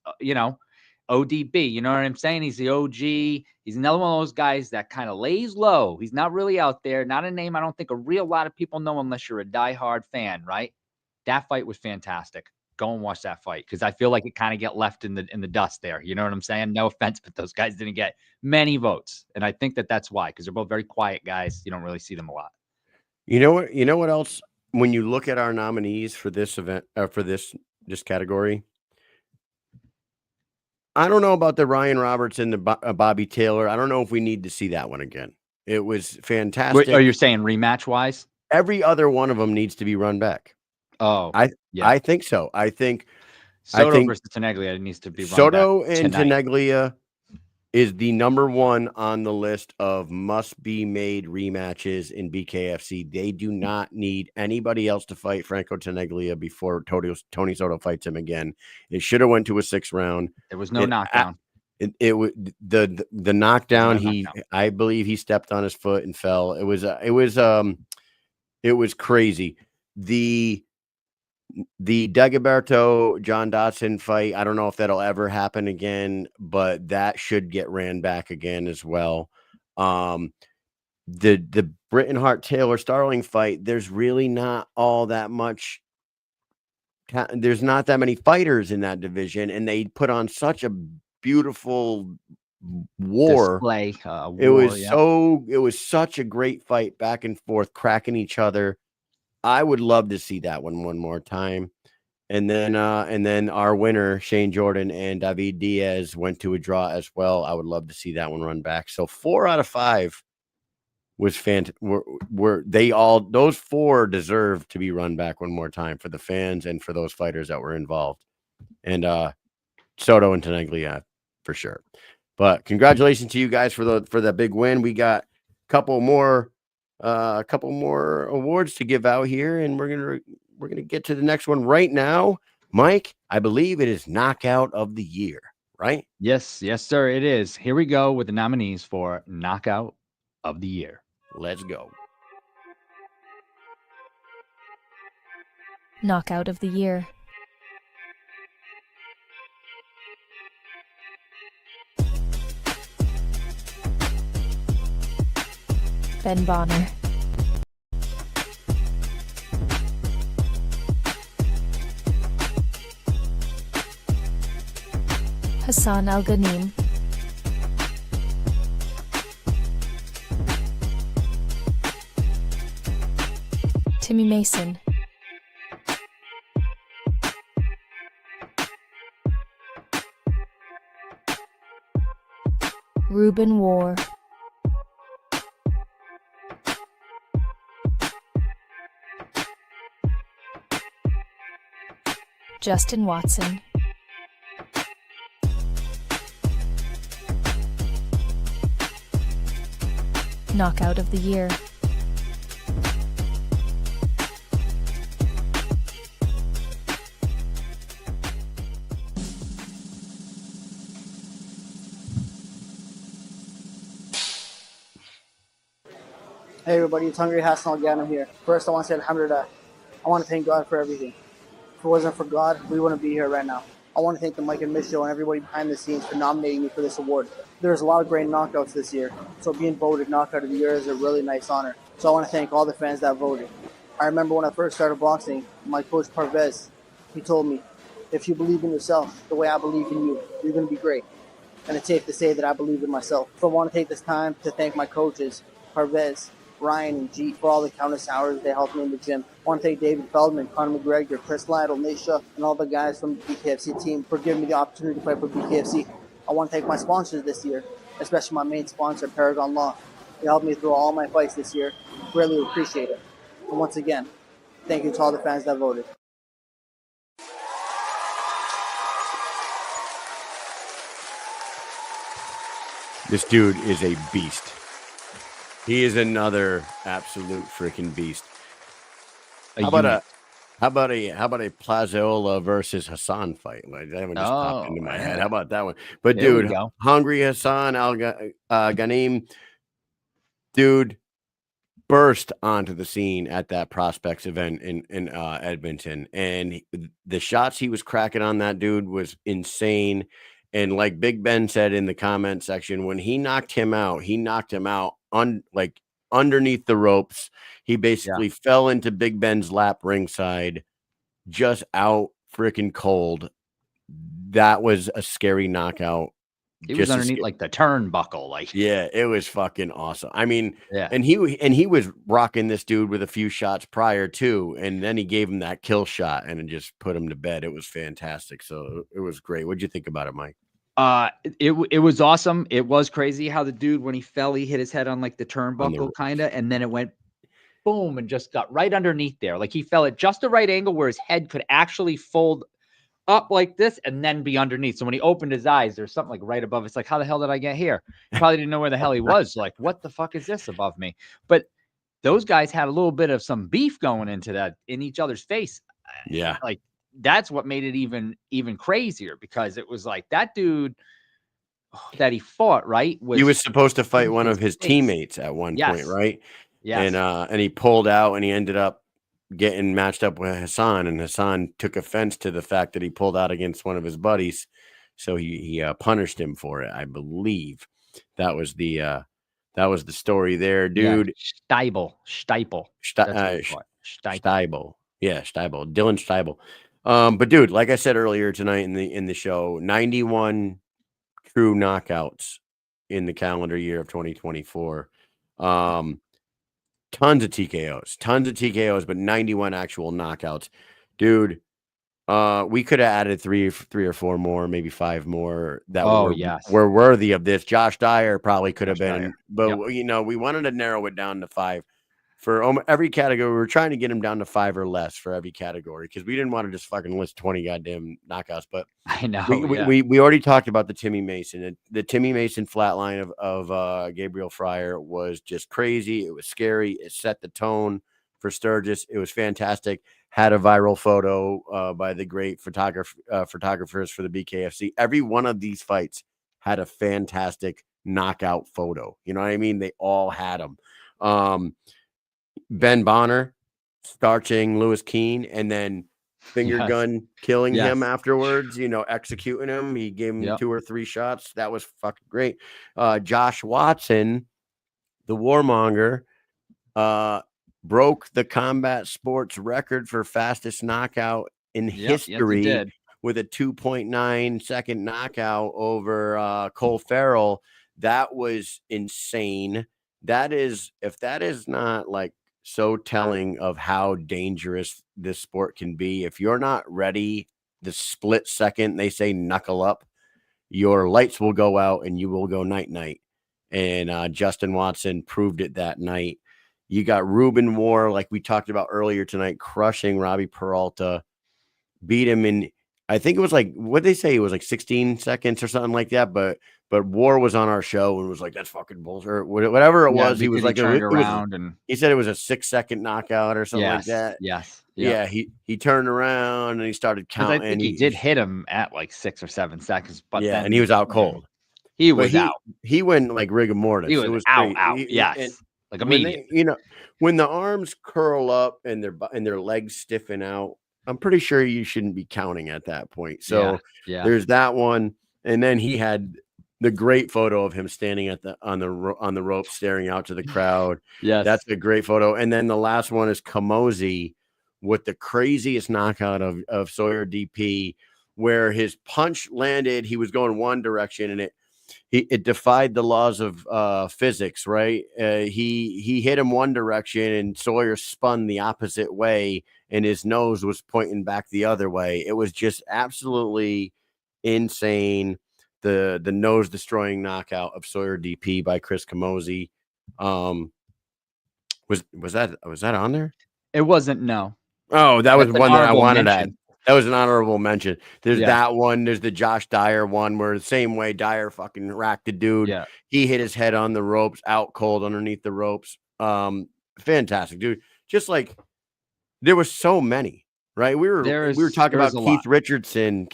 ODB. You know what I'm saying? He's the OG. He's another one of those guys that kind of lays low. He's not really out there. Not a name I don't think a real lot of people know unless you're a diehard fan, right? That fight was fantastic. Go and watch that fight because I feel like it kind of get left in the dust there. You know what I'm saying? No offense, but those guys didn't get many votes, and I think that's why, because they're both very quiet guys. You don't really see them a lot. You know what? You know what else? When you look at our nominees for this event, for this category, I don't know about the Ryan Roberts and the Bobby Taylor. I don't know if we need to see that one again. It was fantastic. Are you saying rematch wise? Every other one of them needs to be run back. Oh, I think so. I think Soto versus Tenaglia needs to be run Soto back and tonight. Tenaglia is the number 1 on the list of must-be-made rematches in BKFC. They do not need anybody else to fight Franco Tenaglia before Tony Soto fights him again. It should have went to a 6th round. There was no knockdown. It was the knockdown. I believe he stepped on his foot and fell. It was crazy. The Dagoberto John Dodson fight, I don't know if that'll ever happen again, but that should get ran back again as well. The Britton Hart Taylor Starling fight, there's really not all that much. There's not that many fighters in that division, and they put on such a beautiful war. Display, It was such a great fight, back and forth, cracking each other. I would love to see that one more time. And then our winner, Shane Jordan and David Diaz, went to a draw as well. I would love to see that one run back. So 4 out of 5 was fantastic. Those 4 deserve to be run back one more time for the fans and for those fighters that were involved. And Soto and Tenaglia for sure. But congratulations to you guys for the big win. We got a couple more awards to give out here, and we're gonna get to the next one right now. Mike, I believe it is Knockout of the Year, right? Yes, sir, it is. Here we go with the nominees for Knockout of the Year. Let's go. Knockout of the Year. Ben Bonner. Hassan Al Ghanim. Timmy Mason. Ruben War. Justin Watson. Knockout of the Year. Hey everybody, it's Hungry Hassan Al here. First, I want to say Alhamdulillah. I want to thank God for everything. If it wasn't for God, we wouldn't be here right now. I want to thank the Mike and Mish Show and everybody behind the scenes for nominating me for this award. There's a lot of great knockouts this year, so being voted Knockout of the Year is a really nice honor. So I want to thank all the fans that voted. I remember when I first started boxing, my coach Parvez, he told me, if you believe in yourself the way I believe in you, you're going to be great. And it's safe to say that I believe in myself. So I want to take this time to thank my coaches, Parvez, Ryan, and G, for all the countless hours they helped me in the gym. I want to thank David Feldman, Conor McGregor, Chris Lytle, Nisha, and all the guys from the BKFC team for giving me the opportunity to fight for BKFC. I want to thank my sponsors this year, especially my main sponsor, Paragon Law. They helped me through all my fights this year. Really appreciate it. And once again, thank you to all the fans that voted. This dude is a beast. He is another absolute freaking beast. How about a Plazaola versus Hassan fight? Like that one just popped into my head. How about that one? But There we dude, go. Hungry Hassan Ghanim, dude, burst onto the scene at that Prospects event in Edmonton, and the shots he was cracking on that dude was insane. And like Big Ben said in the comment section, when he knocked him out like underneath the ropes. He basically fell into Big Ben's lap ringside, just out freaking cold. That was a scary knockout. He was underneath like the turnbuckle, like yeah, it was fucking awesome. I mean, and he was rocking this dude with a few shots prior too, and then he gave him that kill shot and it just put him to bed. It was fantastic. So it was great. What'd you think about it, Mike? It was awesome. It was crazy how the dude, when he fell, he hit his head on like the turnbuckle kind of, and then it went boom and just got right underneath there. Like he fell at just the right angle where his head could actually fold up like this and then be underneath. So when he opened his eyes, there's something like right above. It's like, how the hell did I get here? He probably didn't know where the hell he was. Like, what the fuck is this above me? But those guys had a little bit of some beef going into that in each other's face. Yeah. Like that's what made it even crazier, because it was like that dude that he fought, right? He was supposed to fight one of his teammates at one point, right? Yes. And he pulled out and he ended up getting matched up with Hassan, and Hassan took offense to the fact that he pulled out against one of his buddies. So he punished him for it. I believe that was the story there, dude. Steibel. Yeah, Steibel. Dylan Steibel. But dude, like I said earlier tonight in the show, 91 true knockouts in the calendar year of 2024. Tons of TKOs, but 91 actual knockouts, dude. We could have added three or four more, maybe five more that were worthy of this. Josh Dyer probably could have been, but we wanted to narrow it down to five for every category. We were trying to get him down to five or less for every category because we didn't want to just fucking list 20 goddamn knockouts. But I know we already talked about the Timmy Mason, and the Timmy Mason flatline of Gabriel Fryer was just crazy. It was scary. It set the tone for Sturgis. It was fantastic. Had a viral photo by the great photographers for the BKFC. Every one of these fights had a fantastic knockout photo. You know what I mean? They all had them. Ben Bonner starching Lewis Keane and then finger gun killing him afterwards, executing him. He gave him 2 or 3 shots. That was fucking great. Josh Watson, the warmonger, broke the combat sports record for fastest knockout in history with a 2.9 second knockout over Cole Farrell. That was insane. If that is not like so telling of how dangerous this sport can be. If you're not ready the split second they say knuckle up, your lights will go out and you will go night-night. And Justin Watson proved it that night. You got Ruben War, like we talked about earlier tonight, crushing Robbie Peralta, beat him in, I think it was like, what they say? It was like 16 seconds or something like that. But War was on our show and was like, that's fucking bullshit. Or whatever it was. He was like, he said it was a 6-second knockout or something like that. Yeah. He turned around and he started counting. I think he did hit him at like 6 or 7 seconds. But then, and he was out cold. He was out. He went like rigor mortis. He was out. Yes. Like immediate. When the arms curl up and their legs stiffen out, I'm pretty sure you shouldn't be counting at that point. So yeah. there's that one, and then he had the great photo of him standing at on the rope, staring out to the crowd. Yes. That's a great photo. And then the last one is Kamosi with the craziest knockout of Sawyer DP, where his punch landed. He was going one direction, and it defied the laws of physics, right? He hit him one direction, and Sawyer spun the opposite way, and his nose was pointing back the other way. It was just absolutely insane. The nose destroying knockout of Sawyer DP by Chris Kamosi. Was that on there? It wasn't. No. Oh, that was That's an one that I honorable wanted to mention. add. That was an honorable mention. There's Yeah. that one. There's the Josh Dyer one where the same way Dyer fucking racked the dude. Yeah. He hit his head on the ropes, out cold underneath the ropes. Fantastic, dude. Just like there was so many, right? We were talking about Keith Richardson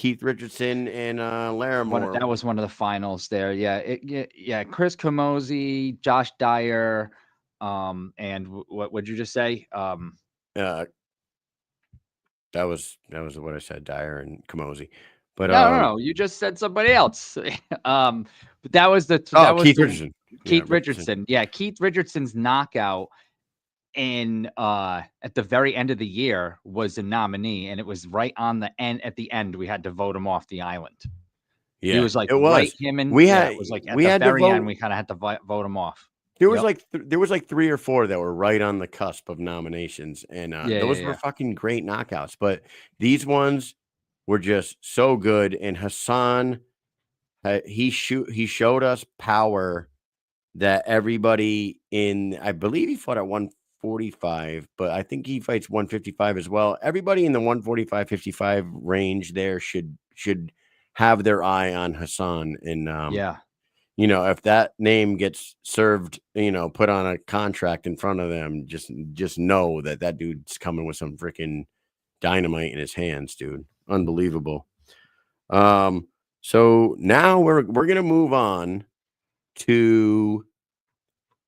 and Larimore. That was one of the finals there. Yeah. Chris Kamosi, Josh Dyer, and what would you just say? That was what I said, Dyer and Kamosi. But no, you just said somebody else. But that was Keith Richardson. Keith Richardson. Yeah, Keith Richardson's knockout in at the very end of the year was a nominee, and it was right on the end. At the end, we had to vote him off the island. Yeah, he was like it was. Right, him and it was like at the very end, we kind of had to vote him off. There was like 3 or 4 that were right on the cusp of nominations, and those were fucking great knockouts. But these ones were just so good. And Hassan, he showed us power that everybody I believe he fought at 145, but I think he fights 155 as well. Everybody in the 145-55 range there should have their eye on Hassan. And if that name gets served, put on a contract in front of them, just know that dude's coming with some freaking dynamite in his hands, dude. Unbelievable. So now we're going to move on to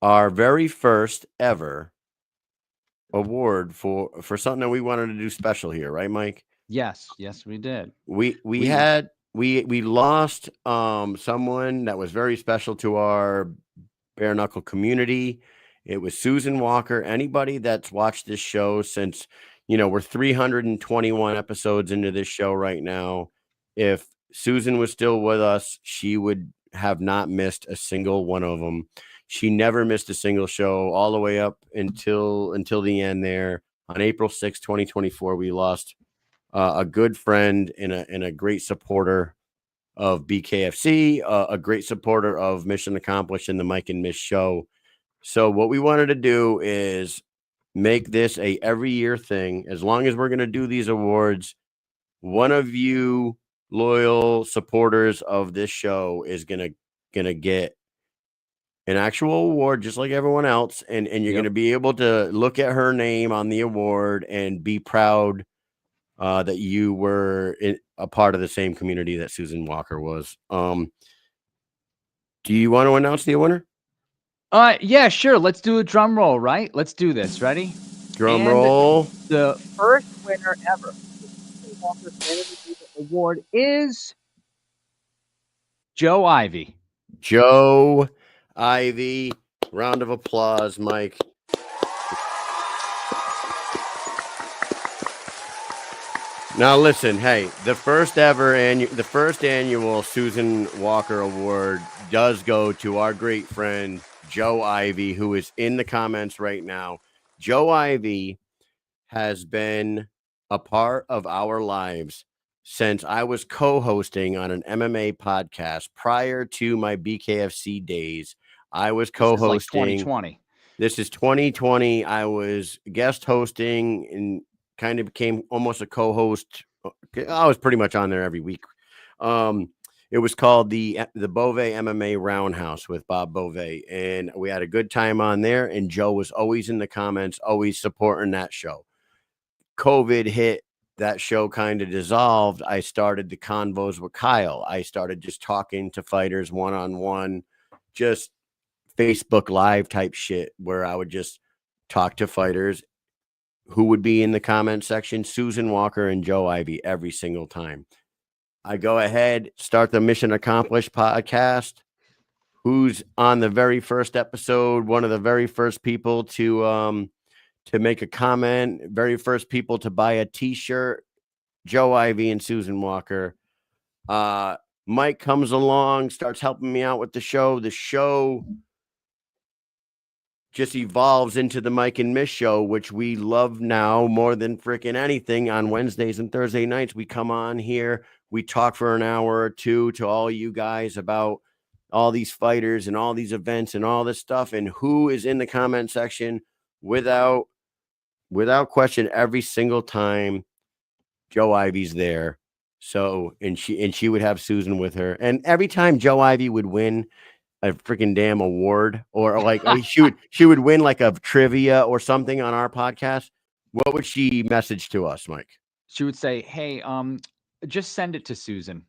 our very first ever award for something that we wanted to do special here, right, Mike? Yes, we did. We lost someone that was very special to our bare knuckle community. It was Susan Walker. Anybody that's watched this show since, we're 321 episodes into this show right now. If Susan was still with us, she would have not missed a single one of them. She never missed a single show all the way up until the end there. On April 6, 2024, we lost a good friend and a great supporter of BKFC, a great supporter of Mission Accomplished and the Mike and Mish show. So what we wanted to do is make this a every year thing. As long as we're going to do these awards, one of you loyal supporters of this show is going to get an actual award just like everyone else. And you're going to be able to look at her name on the award and be proud that you were a part of the same community that Susan Walker was. Do you want to announce the winner? Yeah, sure. Let's do a drum roll, right? Let's do this. Ready? Drum roll. The first winner ever the Susan Walker Fantasy Award is Joe Ivy. Joe Ivy. Round of applause, Mike. Now listen, hey, the first annual Susan Walker Award does go to our great friend Joe Ivy, who is in the comments right now. Joe Ivy has been a part of our lives since I was co-hosting on an MMA podcast prior to my BKFC days. I was co-hosting. This is like 2020. This is 2020. I was guest hosting and kind of became almost a co-host. I was pretty much on there every week. It was called the Bove MMA Roundhouse with Bob Bove, and we had a good time on there. And Joe was always in the comments, always supporting that show. COVID hit, that show kind of dissolved. I started the convos with Kyle. I started just talking to fighters one-on-one, just Facebook Live type shit, where I would just talk to fighters who would be in the comment section? Susan Walker and Joe Ivy every single time. I go ahead, start the Mission Accomplished podcast. Who's on the very first episode? One of the very first people to make a comment, very first people to buy a T-shirt. Joe Ivy and Susan Walker. Mike comes along, starts helping me out with the show. The show just evolves into the Mike and Mish show, which we love now more than freaking anything. On Wednesdays and Thursday nights, we come on here. We talk for an hour or two to all you guys about all these fighters and all these events and all this stuff. And who is in the comment section without question every single time? Joe Ivy's there. So, and she would have Susan with her. And every time Joe Ivy would win a freaking damn award, or like she would win like a trivia or something on our podcast, what would she message to us, Mike? She would say, "Hey, just send it to Susan.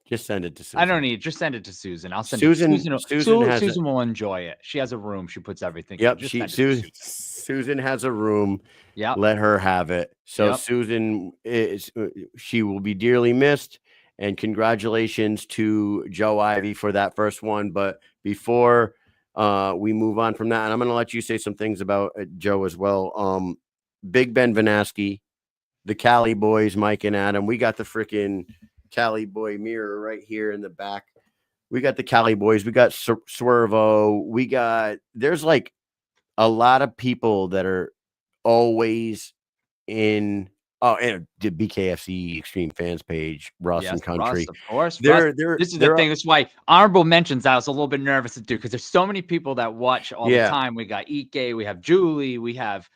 Just send it to Susan. I don't need it. Just send it to Susan. I'll send Susan, it to Susan. Susan will enjoy it. She has a room. She puts everything. Yep. Susan. Susan has a room. Yeah. Let her have it. So Yep. Susan she will be dearly missed. And congratulations to Joe Ivy for that first one. But before we move on from that, and I'm going to let you say some things about Joe as well. Big Ben Vanaski, the Cali boys, Mike and Adam. We got the freaking Cali boy mirror right here in the back. We got the Cali boys. We got Swervo. There's like a lot of people that are always in. Oh, and the BKFC Extreme Fans page, Russ and Country. Russ, of course. This is the thing. That's why honorable mentions I was a little bit nervous to do, because there's so many people that watch all the time. We got Ike, we have Julie, we have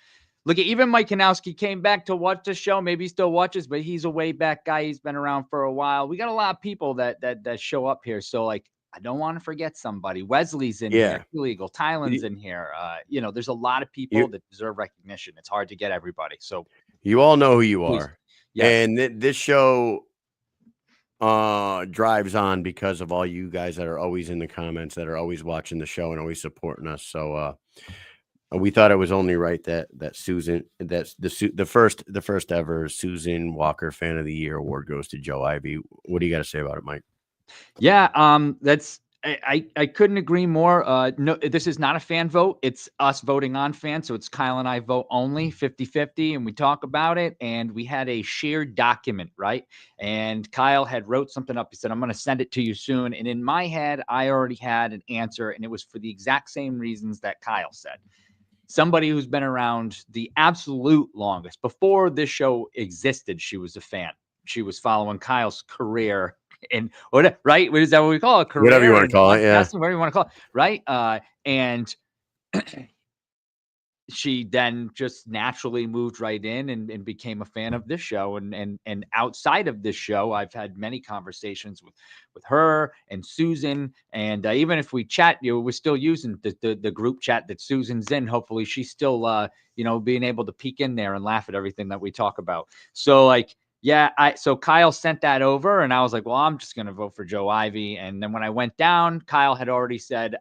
look at even Mike Kanowski came back to watch the show. Maybe he still watches, but he's a way back guy. He's been around for a while. We got a lot of people that show up here. So like, I don't want to forget somebody. Wesley's in here. Illegal. Tylen's in here. There's a lot of people that deserve recognition. It's hard to get everybody. So you all know who you are. Yes. And this show drives on because of all you guys that are always in the comments, that are always watching the show and always supporting us. So we thought it was only right that Susan, that's the first ever Susan Walker Fan of the Year award goes to Joe Ivy. What do you got to say about it, Mike? Yeah, that's I couldn't agree more. No, this is not a fan vote. It's us voting on fans. So it's Kyle and I vote only 50-50, and we talk about it. And we had a shared document, right? And Kyle had wrote something up. He said, I'm going to send it to you soon. And in my head, I already had an answer, and it was for the exact same reasons that Kyle said. Somebody who's been around the absolute longest. Before this show existed, she was a fan. She was following Kyle's career. And what, right? What is that what we call it? Career, whatever you want to call it, yeah. Whatever you want to call it, right? And she then just naturally moved right in and became a fan of this show. And outside of this show, I've had many conversations with her and Susan. And even if we chat, we're still using the group chat that Susan's in. Hopefully she's still, being able to peek in there and laugh at everything that we talk about. So like, yeah, so Kyle sent that over, and I was like, well, I'm just going to vote for Joe Ivy. And then when I went down, Kyle had already said,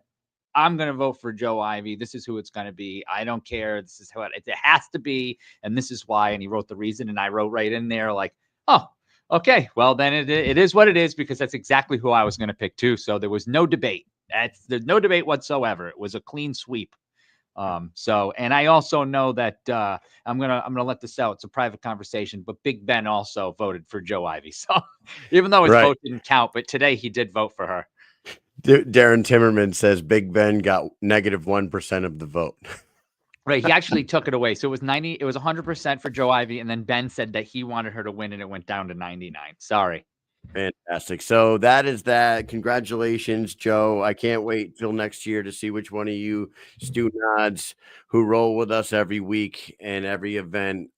I'm going to vote for Joe Ivy. This is who it's going to be. I don't care. This is how it has to be. And this is why. And he wrote the reason. And I wrote right in there like, oh, okay. Well, then it is what it is, because that's exactly who I was going to pick too. So there was no debate. There's no debate whatsoever. It was a clean sweep. And I also know that I'm gonna let this out. It's a private conversation, but Big Ben also voted for Joe Ivy. So even though his vote didn't count, but today he did vote for her. Darren Timmerman says Big Ben got -1% of the vote. Right. He actually took it away. So it was 100% for Joe Ivy. And then Ben said that he wanted her to win, and it went down to 99. Sorry. Fantastic. So that is that. Congratulations, Joe. I can't wait till next year to see which one of you Stu Nods who roll with us every week and every event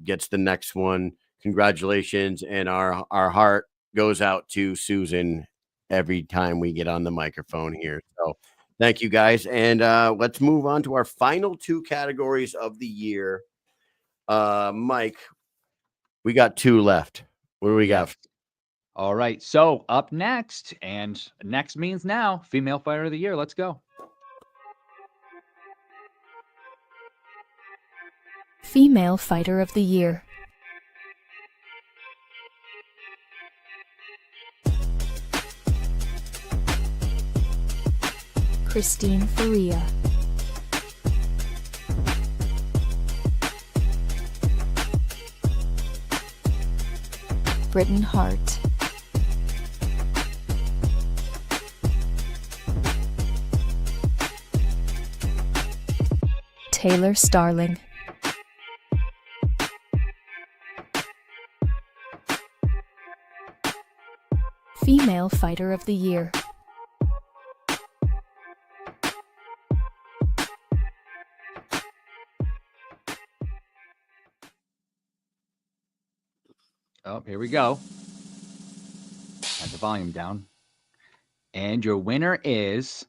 gets the next one. Congratulations. And our heart goes out to Susan every time we get on the microphone here. So thank you guys. And let's move on to our final two categories of the year. Mike, we got two left. What do we got? All right, so up next, and next means now, Female Fighter of the Year. Let's go. Female Fighter of the Year. Christine Faria. Britton Hart. Taylor Starling. Female Fighter of the Year. Oh, here we go. Have the volume down. And your winner is...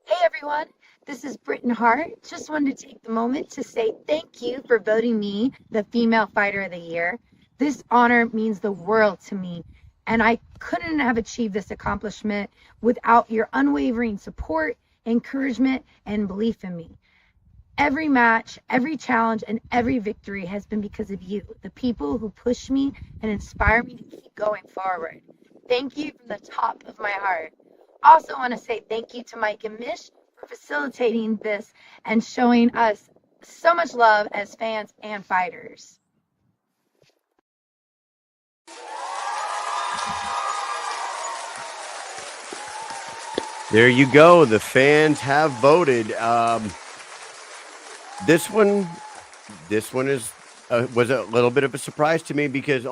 Hey everyone, this is Britton Hart. Just wanted to take the moment to say thank you for voting me the Female Fighter of the Year. This honor means the world to me, and I couldn't have achieved this accomplishment without your unwavering support, encouragement, and belief in me. Every match, every challenge, and every victory has been because of you, the people who push me and inspire me to keep going forward. Thank you from the top of my heart. Also want to say thank you to Mike and Mish for facilitating this and showing us so much love as fans and fighters. There you go. The fans have voted. This one was a little bit of a surprise to me because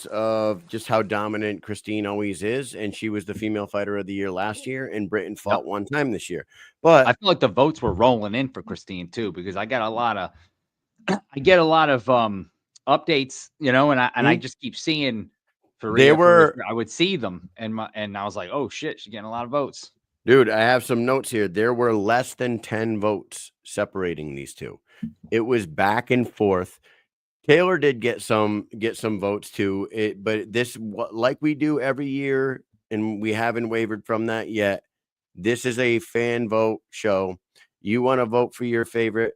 of just how dominant Christine always is, and she was the Female Fighter of the Year last year, and Britton fought one time this year. But I feel like the votes were rolling in for Christine too, because I get a lot of updates, you know, and I just keep seeing I would see them and I was like, oh shit, she's getting a lot of votes. Dude, I have some notes here. There were less than 10 votes separating these two. It was back and forth. Taylor did get some votes too. But this, like we do every year, and we haven't wavered from that yet. This is a fan vote show. You want to vote for your favorite.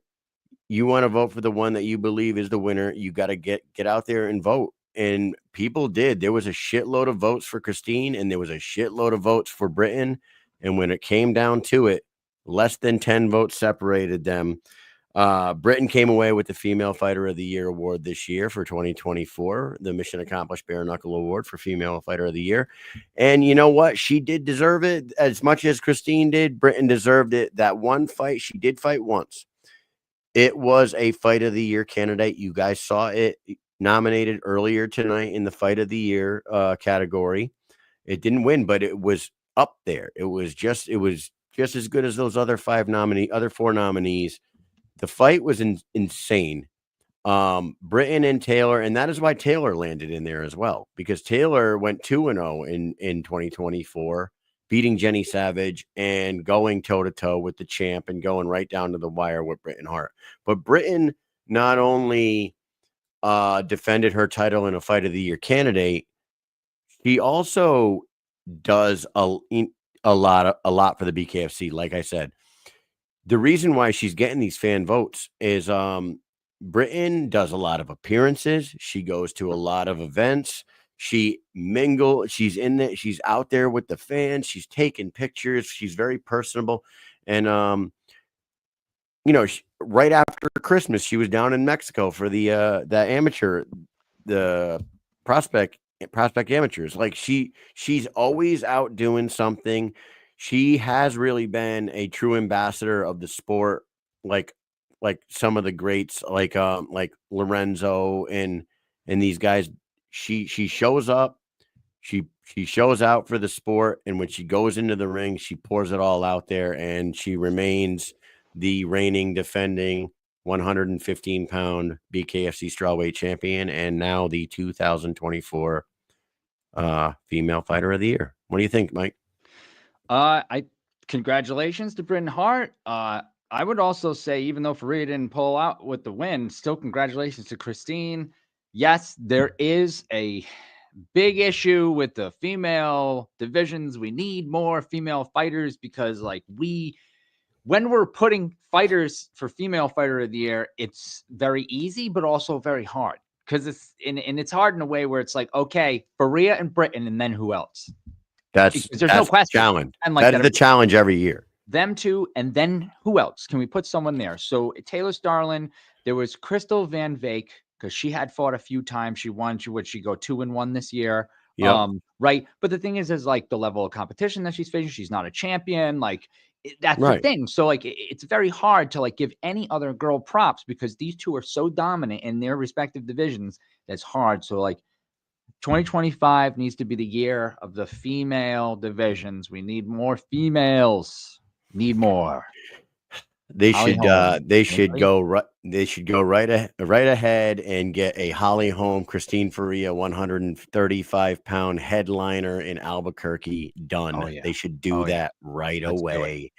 You want to vote for the one that you believe is the winner. You got to get out there and vote. And people did. There was a shitload of votes for Christine, and there was a shitload of votes for Britton. And when it came down to it, less than 10 votes separated them. Britton came away with the Female Fighter of the Year award this year for 2024, the Mission Accomplished Bare Knuckle Award for Female Fighter of the Year. And you know what? She did deserve it as much as Christine did. Britton deserved it. That one fight, she did fight once. It was a Fight of the Year candidate. You guys saw it nominated earlier tonight in the Fight of the Year category. It didn't win, but it was up there. It was just as good as those other four nominees. The fight was insane. Britton and Taylor, and that is why Taylor landed in there as well, because Taylor went 2-0 in 2024, beating Jenny Savage and going toe-to-toe with the champ and going right down to the wire with Britton Hart. But Britton not only defended her title in a Fight of the Year candidate, she also does a lot for the BKFC. Like I said, the reason why she's getting these fan votes is Britton does a lot of appearances. She goes to a lot of events. She mingles. She's in there. She's out there with the fans. She's taking pictures. She's very personable. And, right after Christmas, she was down in Mexico for the prospect amateurs. Like she's always out doing something. She has really been a true ambassador of the sport, like some of the greats, like Lorenzo and these guys. She shows up, she shows out for the sport, and when she goes into the ring, she pours it all out there, and she remains the reigning, defending 115-pound BKFC strawweight champion, and now the 2024 Female Fighter of the Year. What do you think, Mike? Congratulations to Britton Hart. I would also say, even though Faria didn't pull out with the win, still congratulations to Christine. Yes, there is a big issue with the female divisions. We need more female fighters because, like, we when we're putting fighters for female fighter of the year, it's very easy, but also very hard because it's hard in a way where it's like, okay, Faria and Britain, and then who else? That's There's no question. challenge. And like that is the challenge every year. Them two, and then who else? Can we put someone there? So Taylor Starlin, there was Crystal Van Vake because she had fought a few times. She won. She go 2-1 this year. Yep. Right. But the thing is like the level of competition that she's facing. She's not a champion. Like that's Right. the thing. So like it's very hard to like give any other girl props because these two are so dominant in their respective divisions. That's hard. So like 2025 needs to be the year of the female divisions. We need more females. Need more. They Holly should Holm. they should Anybody? go right they should go right ahead and get a Holly Holm, Christine Faria 135-pound headliner in Albuquerque done. Oh, yeah. They should do that right Let's do it. away.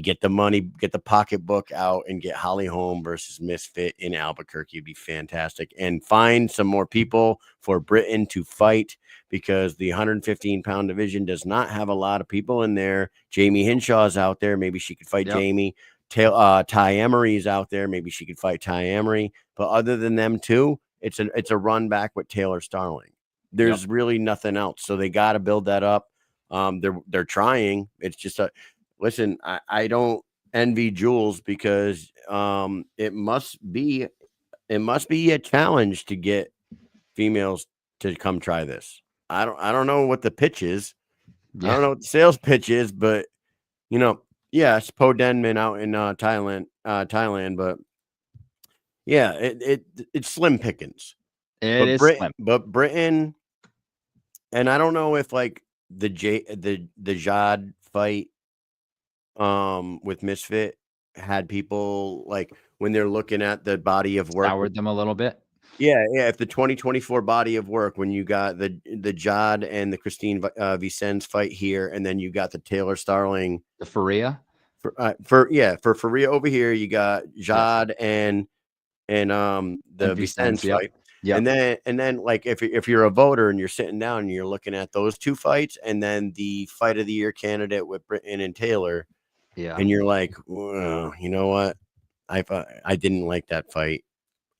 Get the pocketbook out and get Holly Holm versus Misfit in Albuquerque. It'd be fantastic. And find some more people for Britain to fight because the 115-pound division does not have a lot of people in there. Jamie Hinshaw's out there. Maybe she could fight Jamie. Ty Emery's out there. Maybe she could fight Ty Emery. But other than them two, it's a run back with Taylor Starling. There's really nothing else. So they got to build that up. They're trying. It's just listen, I don't envy Jules because it must be a challenge to get females to come try this. I don't know what the pitch is. I don't know what the sales pitch is, but it's Po Denman out in Thailand, but yeah, it's slim pickings. But Britain, and I don't know if like the Jad fight with Misfit had people like when they're looking at the body of work, soured them a little bit. Yeah. If the 2024 body of work, when you got the Jad and the Christine Vicens fight here, and then you got the Taylor Starling, the Faria for Faria over here, you got Jad and the Vicens fight. Yeah. And then like if you're a voter and you're sitting down and you're looking at those two fights and then the fight of the year candidate with Britain and Taylor, and you're like, well, you know what? I didn't like that fight.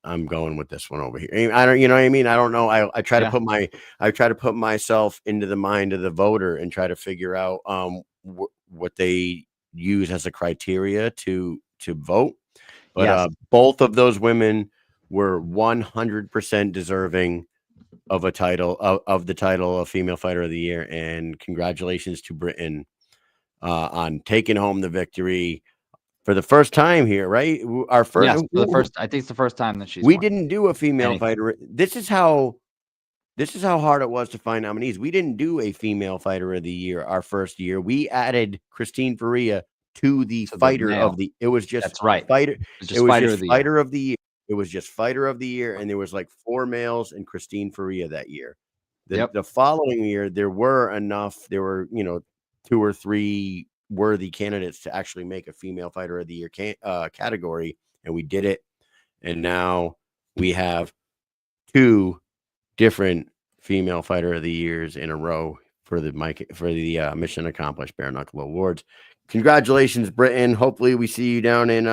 I'm going with this one over here. I don't, you know what I mean? I don't know. I try to put myself into the mind of the voter and try to figure out what they use as a criteria to vote. But both of those women were 100% deserving of a title of the title of Female Fighter of the Year, and congratulations to Britain on taking home the victory for the first time here, right? I think it's the first time that we didn't do a female fighter. This is how hard it was to find nominees. We didn't do a Female Fighter of the Year our first year. We added Christine Faria to the fighter of the. It was just that's right. Fighter. It was just fighter of the year. It was just fighter of the year, and there was like 4 males and Christine Faria that year. The following year, there were 2 or 3 worthy candidates to actually make a Female Fighter of the Year category, and we did it. And now we have 2 different Female Fighter of the Years in a row for the Mission Accomplished Bare Knuckle Awards. Congratulations, Britain. Hopefully we see you down in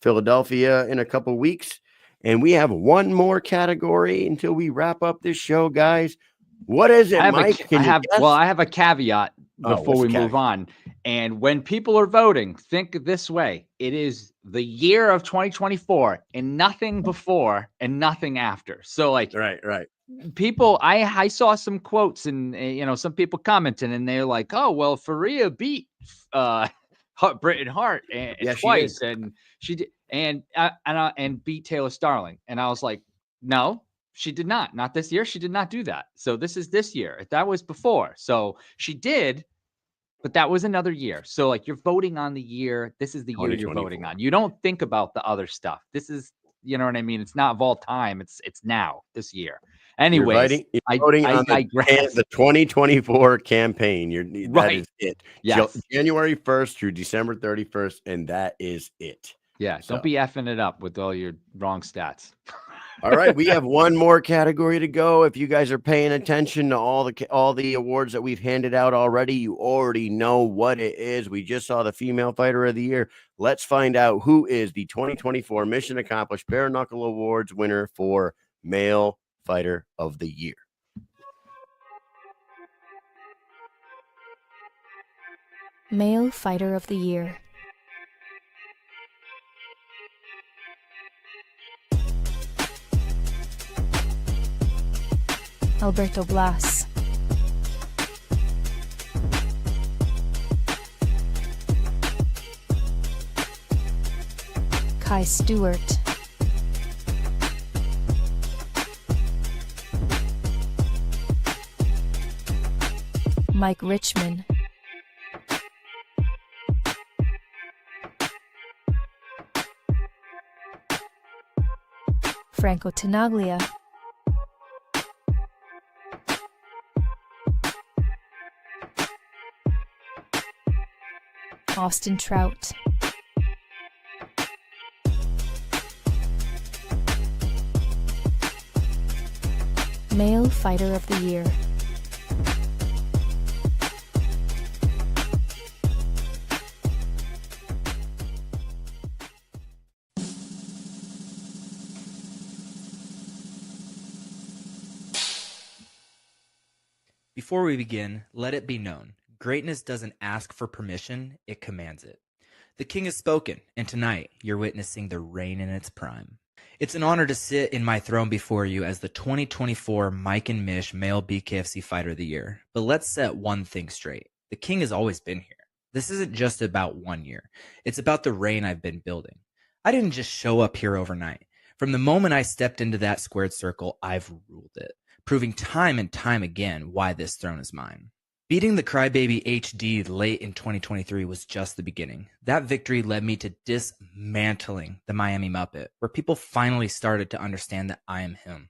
Philadelphia in a couple weeks. And we have one more category until we wrap up this show, guys. What is it, Mike? I have a caveat before we move on. And when people are voting, think this way. It is the year of 2024 and nothing before and nothing after. So like right. People, I saw some quotes and some people commenting and they're like, oh, well, Faria beat Britain Hart twice and she did and beat Taylor Starling. And I was like, no. She did not this year. She did not do that. So this is this year. That was before. So she did, but that was another year. So like you're voting on the year. This is the year you're voting on. You don't think about the other stuff. This is, you know what I mean? It's not of all time. It's now, this year. Anyways, you're voting on the 2024 campaign. That is it. Yes. January 1st through December 31st, and that is it. Yeah, don't be effing it up with all your wrong stats. All right, we have one more category to go. If you guys are paying attention to all the awards that we've handed out already, you already know what it is. We just saw the Female Fighter of the Year. Let's find out who is the 2024 Mission Accomplished Bare Knuckle Awards winner for Male Fighter of the Year. Male Fighter of the Year. Alberto Blas. Kai Stewart. Mike Richman. Franco Tenaglia. Austin Trout. Male Fighter of the Year. Before we begin, let it be known, greatness doesn't ask for permission, it commands it. The king has spoken, and tonight you're witnessing the reign in its prime. It's an honor to sit in my throne before you as the 2024 Mike and Mish Male BKFC Fighter of the Year. But let's set one thing straight. The king has always been here. This isn't just about 1 year. It's about the reign I've been building. I didn't just show up here overnight. From the moment I stepped into that squared circle, I've ruled it, proving time and time again why this throne is mine. Beating the Crybaby HD late in 2023 was just the beginning. That victory led me to dismantling the Miami Muppet, where people finally started to understand that I am him.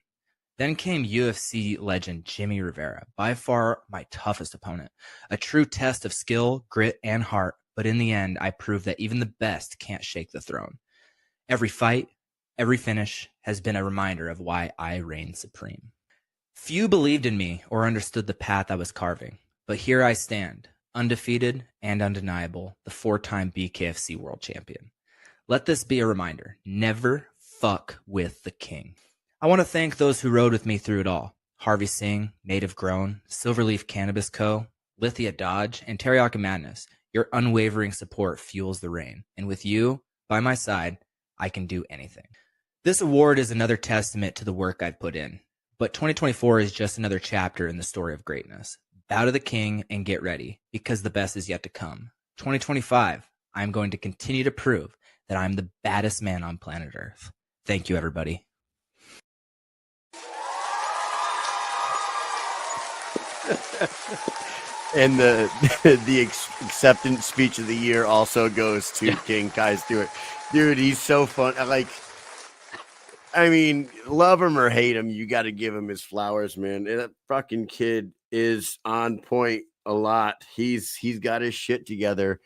Then came UFC legend Jimmy Rivera, by far my toughest opponent. A true test of skill, grit, and heart, but in the end, I proved that even the best can't shake the throne. Every fight, every finish has been a reminder of why I reign supreme. Few believed in me or understood the path I was carving. But here I stand, undefeated and undeniable, the 4-time BKFC world champion. Let this be a reminder, never fuck with the king. I want to thank those who rode with me through it all. Harvey Singh, Native Grown, Silverleaf Cannabis Co., Lithia Dodge, and Teriyaki Madness. Your unwavering support fuels the reign. And with you, by my side, I can do anything. This award is another testament to the work I've put in. But 2024 is just another chapter in the story of greatness. Bow to the king and get ready, because the best is yet to come. 2025, I'm going to continue to prove that I'm the baddest man on planet Earth. Thank you, everybody. And the acceptance speech of the year also goes to King Kai Stewart. Dude, he's so fun. I mean, love him or hate him, you got to give him his flowers, man. And that fucking kid is on point a lot. He's got his shit together.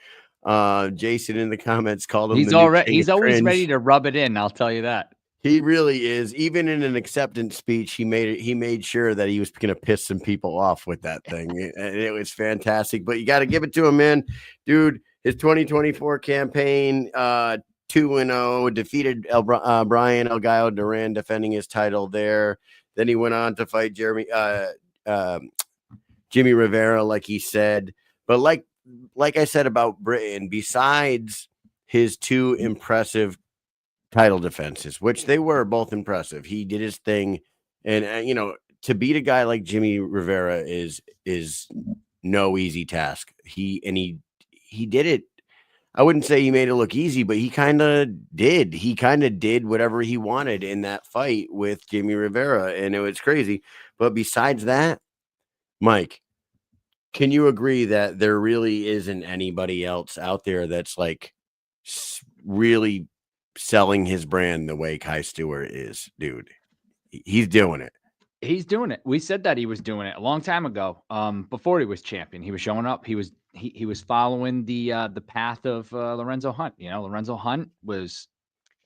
Jason in the comments called him. He's always ready to rub it in. I'll tell you that. He really is. Even in an acceptance speech, he made sure that he was going to piss some people off with that thing. And it was fantastic. But you got to give it to him, man. Dude, his 2024 campaign, 2-0, defeated Brian El Gallo Duran, defending his title there. Then he went on to fight Jimmy Rivera, like he said. But like I said about Britain, besides his 2 impressive title defenses, which they were both impressive, he did his thing. And to beat a guy like Jimmy Rivera is no easy task. He did it. I wouldn't say he made it look easy, but he kind of did. He kind of did whatever he wanted in that fight with Jimmy Rivera, and it was crazy. But besides that, Mike, can you agree that there really isn't anybody else out there that's like really selling his brand the way Kai Stewart is, dude? He's doing it. He's doing it. We said that he was doing it a long time ago. Before he was champion, he was showing up. He was following the path of Lorenzo Hunt. Lorenzo Hunt was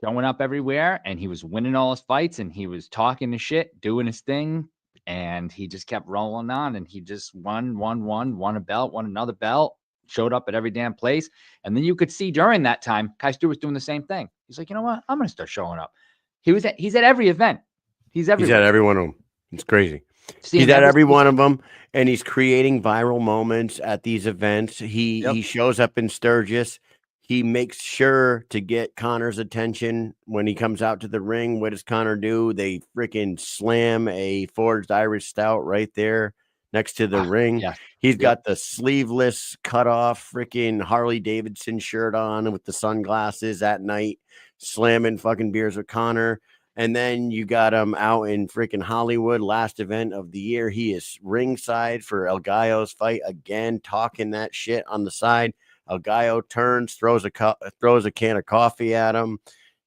showing up everywhere, and he was winning all his fights, and he was talking his shit, doing his thing, and he just kept rolling on, and he just won a belt, won another belt, showed up at every damn place. And then you could see during that time, Kai Stewart was doing the same thing. He's like, you know what? I'm going to start showing up. He's at every event. He's He's everywhere. at every one of them. It's crazy. See He's him at every single one season. of them, and he's creating viral moments at these events. He shows up in Sturgis. He makes sure to get Connor's attention when he comes out to the ring. What does Connor do? They freaking slam a forged Irish stout right there next to the ring. Yes. He's got the sleeveless cut off freaking Harley Davidson shirt on with the sunglasses at night, slamming fucking beers with Connor. And then you got him out in freaking Hollywood, last event of the year. He is ringside for El Gallo's fight again, talking that shit on the side. El Gallo turns, throws a can of coffee at him.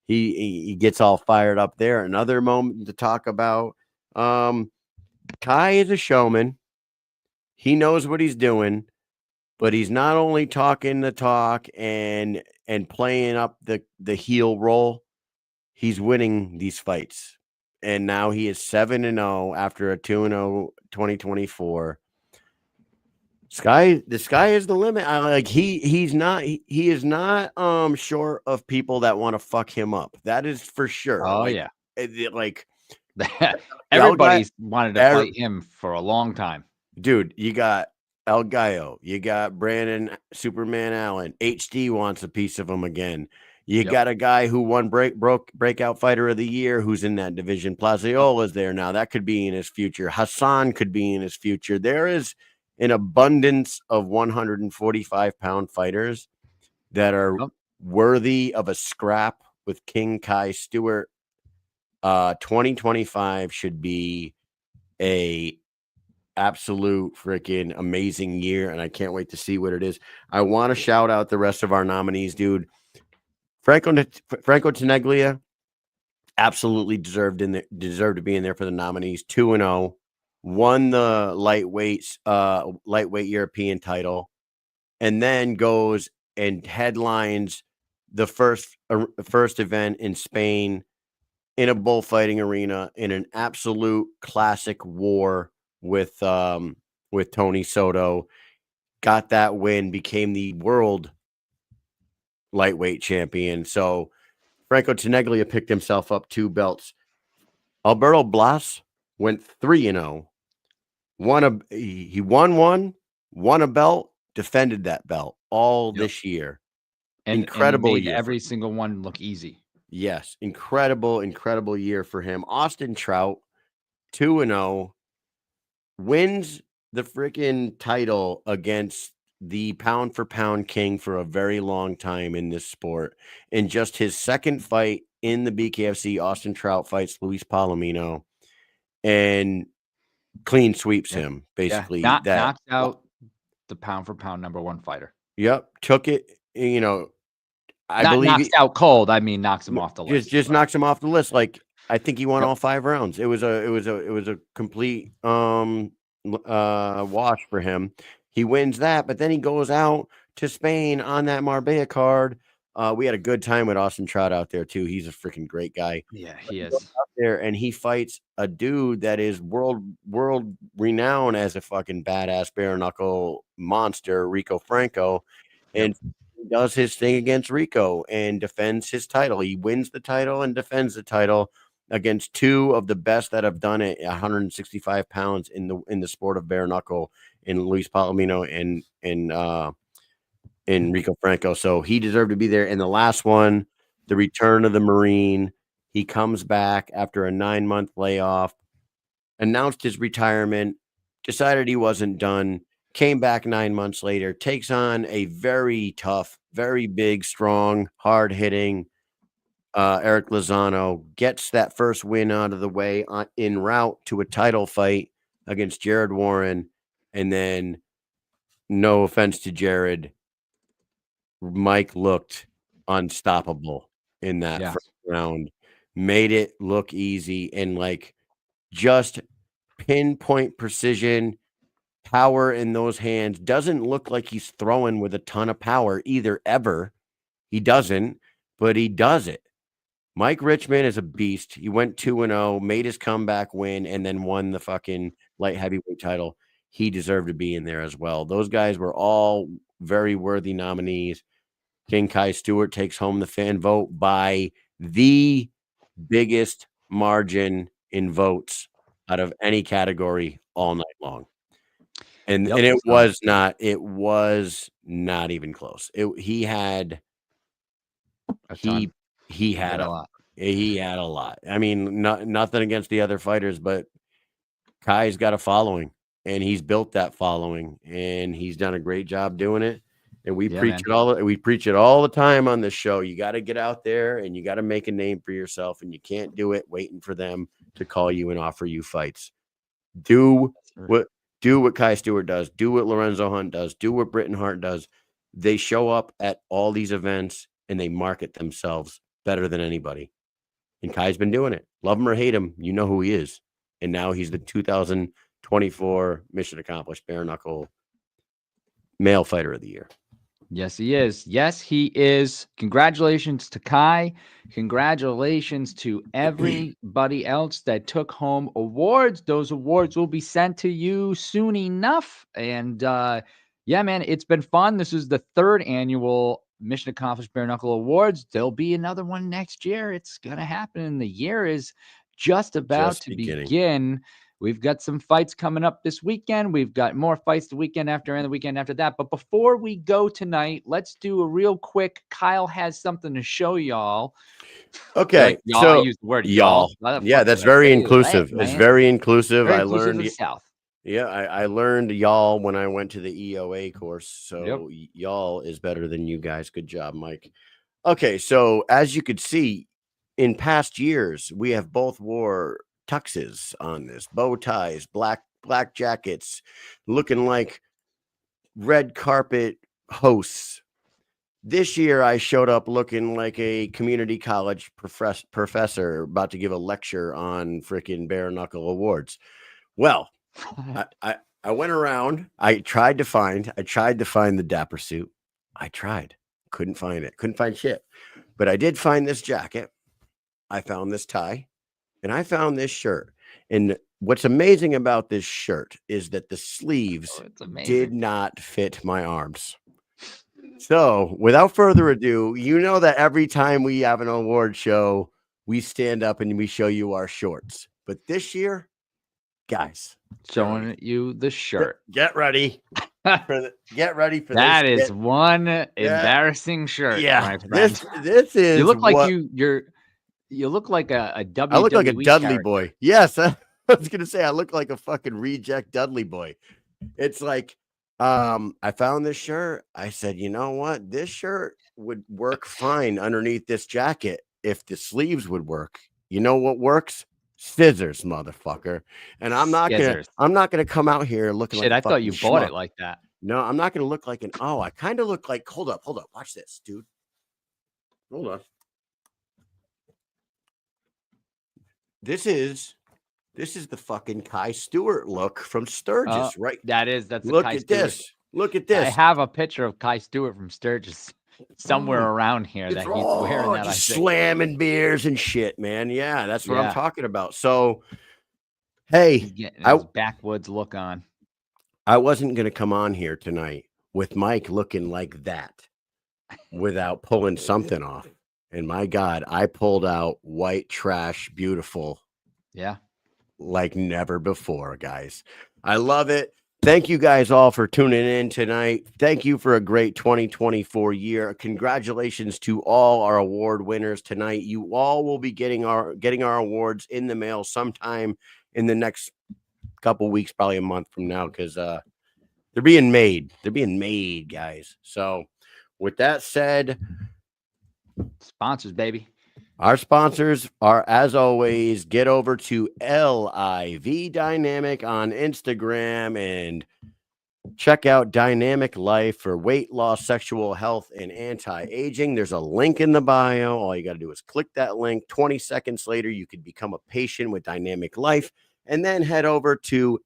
He gets all fired up there. Another moment to talk about. Kai is a showman. He knows what he's doing, but he's not only talking the talk and playing up the heel role. He's winning these fights. And now he is 7-0 after a 2-0 2024. The sky is the limit. He is not short of people that want to fuck him up. That is for sure. Oh, yeah. Everybody's wanted to fight him for a long time. Dude, you got El Gallo, you got Brandon Superman Allen. HD wants a piece of him again. You got a guy who won Breakout Fighter of the Year who's in that division. Plaziola's there now. That could be in his future. Hassan could be in his future. There is an abundance of 145-pound fighters that are worthy of a scrap with King Kai Stewart. 2025 should be a absolute freaking amazing year, and I can't wait to see what it is. I want to shout out the rest of our nominees, dude. Franco Tenaglia absolutely deserved to be in there for the nominees. 2-0, won the lightweight European title, and then goes and headlines the first event in Spain in a bullfighting arena in an absolute classic war with Tony Soto. Got that win, became the world lightweight champion. So Franco Tenaglia picked himself up 2 belts. Alberto Blas went 3-0. He won one, won a belt, defended that belt all this year. Incredible and made year. Every single one look easy. Yes, incredible year for him. Austin Trout, 2-0, wins the freaking title against the pound for pound king for a very long time in this sport. In just his second fight in the BKFC, Austin Trout fights Luis Palomino and clean sweeps him, basically. Knocks out the pound for pound #1 fighter. Yep, took it, I believe knocks out cold. I mean, knocks him off the list. Just knocks him off the list. Like, I think he won all 5 rounds. It was a complete wash for him. He wins that, but then he goes out to Spain on that Marbella card. We had a good time with Austin Trout out there too. He's a freaking great guy. Yeah, he is out there, and he fights a dude that is world renowned as a fucking badass bare knuckle monster, Rico Franco, and does his thing against Rico and defends his title. He wins the title and defends the title against 2 of the best that have done it 165 pounds in the sport of bare knuckle, in Luis Palomino and Rico Franco. So he deserved to be there. And the last one, the return of the Marine. He comes back after a 9-month layoff, announced his retirement, decided he wasn't done, came back 9 months later, takes on a very tough, very big, strong, hard-hitting Eric Lozano, gets that first win out of the way en route to a title fight against Jared Warren. And then, no offense to Jared, Mike looked unstoppable in that first round, made it look easy, and just pinpoint precision, power in those hands. Doesn't look like he's throwing with a ton of power either, ever. He doesn't, but he does it. Mike Richmond is a beast. He went 2-0, made his comeback win, and then won the fucking light heavyweight title. He deserved to be in there as well. Those guys were all very worthy nominees. King Kai Stewart takes home the fan vote by the biggest margin in votes out of any category all night long. And Yep, it so- was not even close. He had A ton. he had a a lot. he had a lot. I mean, nothing against the other fighters, but Kai's got a following, and he's built that following, and he's done a great job doing it. And we Yeah, preach man. it all. We preach it all the time on this show. You got to get out there and you got to make a name for yourself, and you can't do it waiting for them to call you and offer you fights. Do what Kai Stewart does. Do what Lorenzo Hunt does. Do what Britton Hart does. They show up at all these events and they market themselves better than anybody. And Kai's been doing it. Love him or hate him, you know who he is. And now he's the 2024 Mission Accomplished Bare Knuckle Male Fighter of the Year. Yes, he is. Yes, he is. Congratulations to Kai. Congratulations to everybody else that took home awards. Those awards will be sent to you soon enough. And yeah, man, it's been fun. This is the 3rd annual Mission Accomplished Bare Knuckle Awards. There'll be another one next year. It's going to happen. The year is just about to begin. We've got some fights coming up this weekend. We've got more fights the weekend after and the weekend after that. But before we go tonight, let's do a real quick. Kyle has something to show y'all. Okay, Like y'all, so I use the word y'all. Yeah, that's very inclusive. It's very inclusive. Very I inclusive learned of the South. Yeah, I learned y'all when I went to the EOA course. So y'all is better than you guys. Good job, Mike. Okay, so as you could see, in past years, we have both wore tuxes on this, bow ties, black jackets, looking like red carpet hosts. This year, I showed up looking like a community college professor about to give a lecture on freaking bare knuckle awards. Well, I went around. I tried to find the dapper suit. I tried, couldn't find it, couldn't find shit. But I did find this jacket. I found this tie, and I found this shirt. And what's amazing about this shirt is that the sleeves did not fit my arms. So, without further ado, you know that every time we have an award show, we stand up and we show you our shorts. But this year, guys, showing you the shirt. Get ready. Get ready for that this. That is one embarrassing shirt. Yeah, my friend. This is. You look like you look like a WWE. I look like a Dudley character. boy. Yes, I was gonna say I look like a fucking reject Dudley boy. It's like, I found this shirt. I said, you know what? This shirt would work fine underneath this jacket if the sleeves would work. You know what works? Scissors, motherfucker. And I'm not gonna come out here looking like I thought you bought schmuck. it like that. No, I'm not gonna look like I kind of look like hold up, watch this, dude. Hold on. This is the fucking Kai Stewart look from Sturgis, right? That's look Kai at Stewart. this. Look at this. I have a picture of Kai Stewart from Sturgis somewhere around here that he's wearing that. Just slamming beers and shit, man. Yeah, that's what I'm talking about. So, hey, he's getting his backwoods look on. I wasn't gonna come on here tonight with Mike looking like that without pulling something off. And my God, I pulled out white trash, beautiful. Yeah. Like never before, guys. I love it. Thank you guys all for tuning in tonight. Thank you for a great 2024 year. Congratulations to all our award winners tonight. You all will be getting our awards in the mail sometime in the next couple weeks, probably a month from now, because they're being made. They're being made, guys. So with that said, sponsors, baby. Our sponsors are, as always, get over to LIV Dynamic on Instagram and check out Dynamic Life for weight loss, sexual health, and anti-aging. There's a link in the bio. All you got to do is click that link. 20 seconds later, you could become a patient with Dynamic Life, and then head over to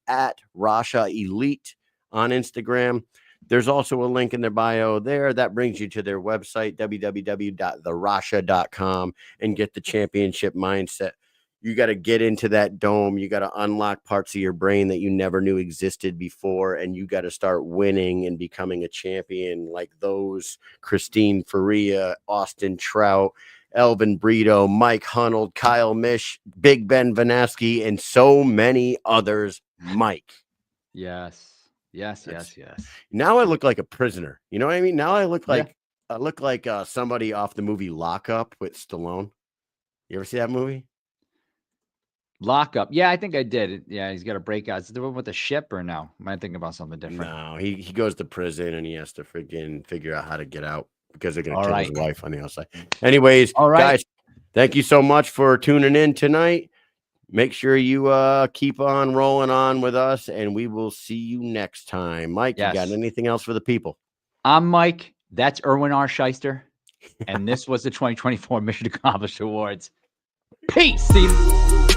@Rasha Elite on Instagram. There's also a link in their bio there that brings you to their website, www.therasha.com, and get the championship mindset. You got to get into that dome. You got to unlock parts of your brain that you never knew existed before, and you got to start winning and becoming a champion like those Christine Faria, Austin Trout, Elvin Brito, Mike Hunold, Kyle Mish, Big Ben Vanaski, and so many others. Mike. Yes. Yes. Now I look like a prisoner. You know what I mean? Now I look like somebody off the movie Lockup with Stallone. You ever see that movie? Lockup. Yeah, I think I did. Yeah, he's got a breakout. Is it the one with the ship or no? Am I thinking about something different? No, he goes to prison and he has to freaking figure out how to get out because they're going to kill his wife on the outside. Anyways, guys, thank you so much for tuning in tonight. Make sure you keep on rolling on with us, and we will see you next time. Mike, you got anything else for the people? I'm Mike. That's Erwin R. Scheister. And this was the 2024 Mission Accomplished Awards. Peace. See you.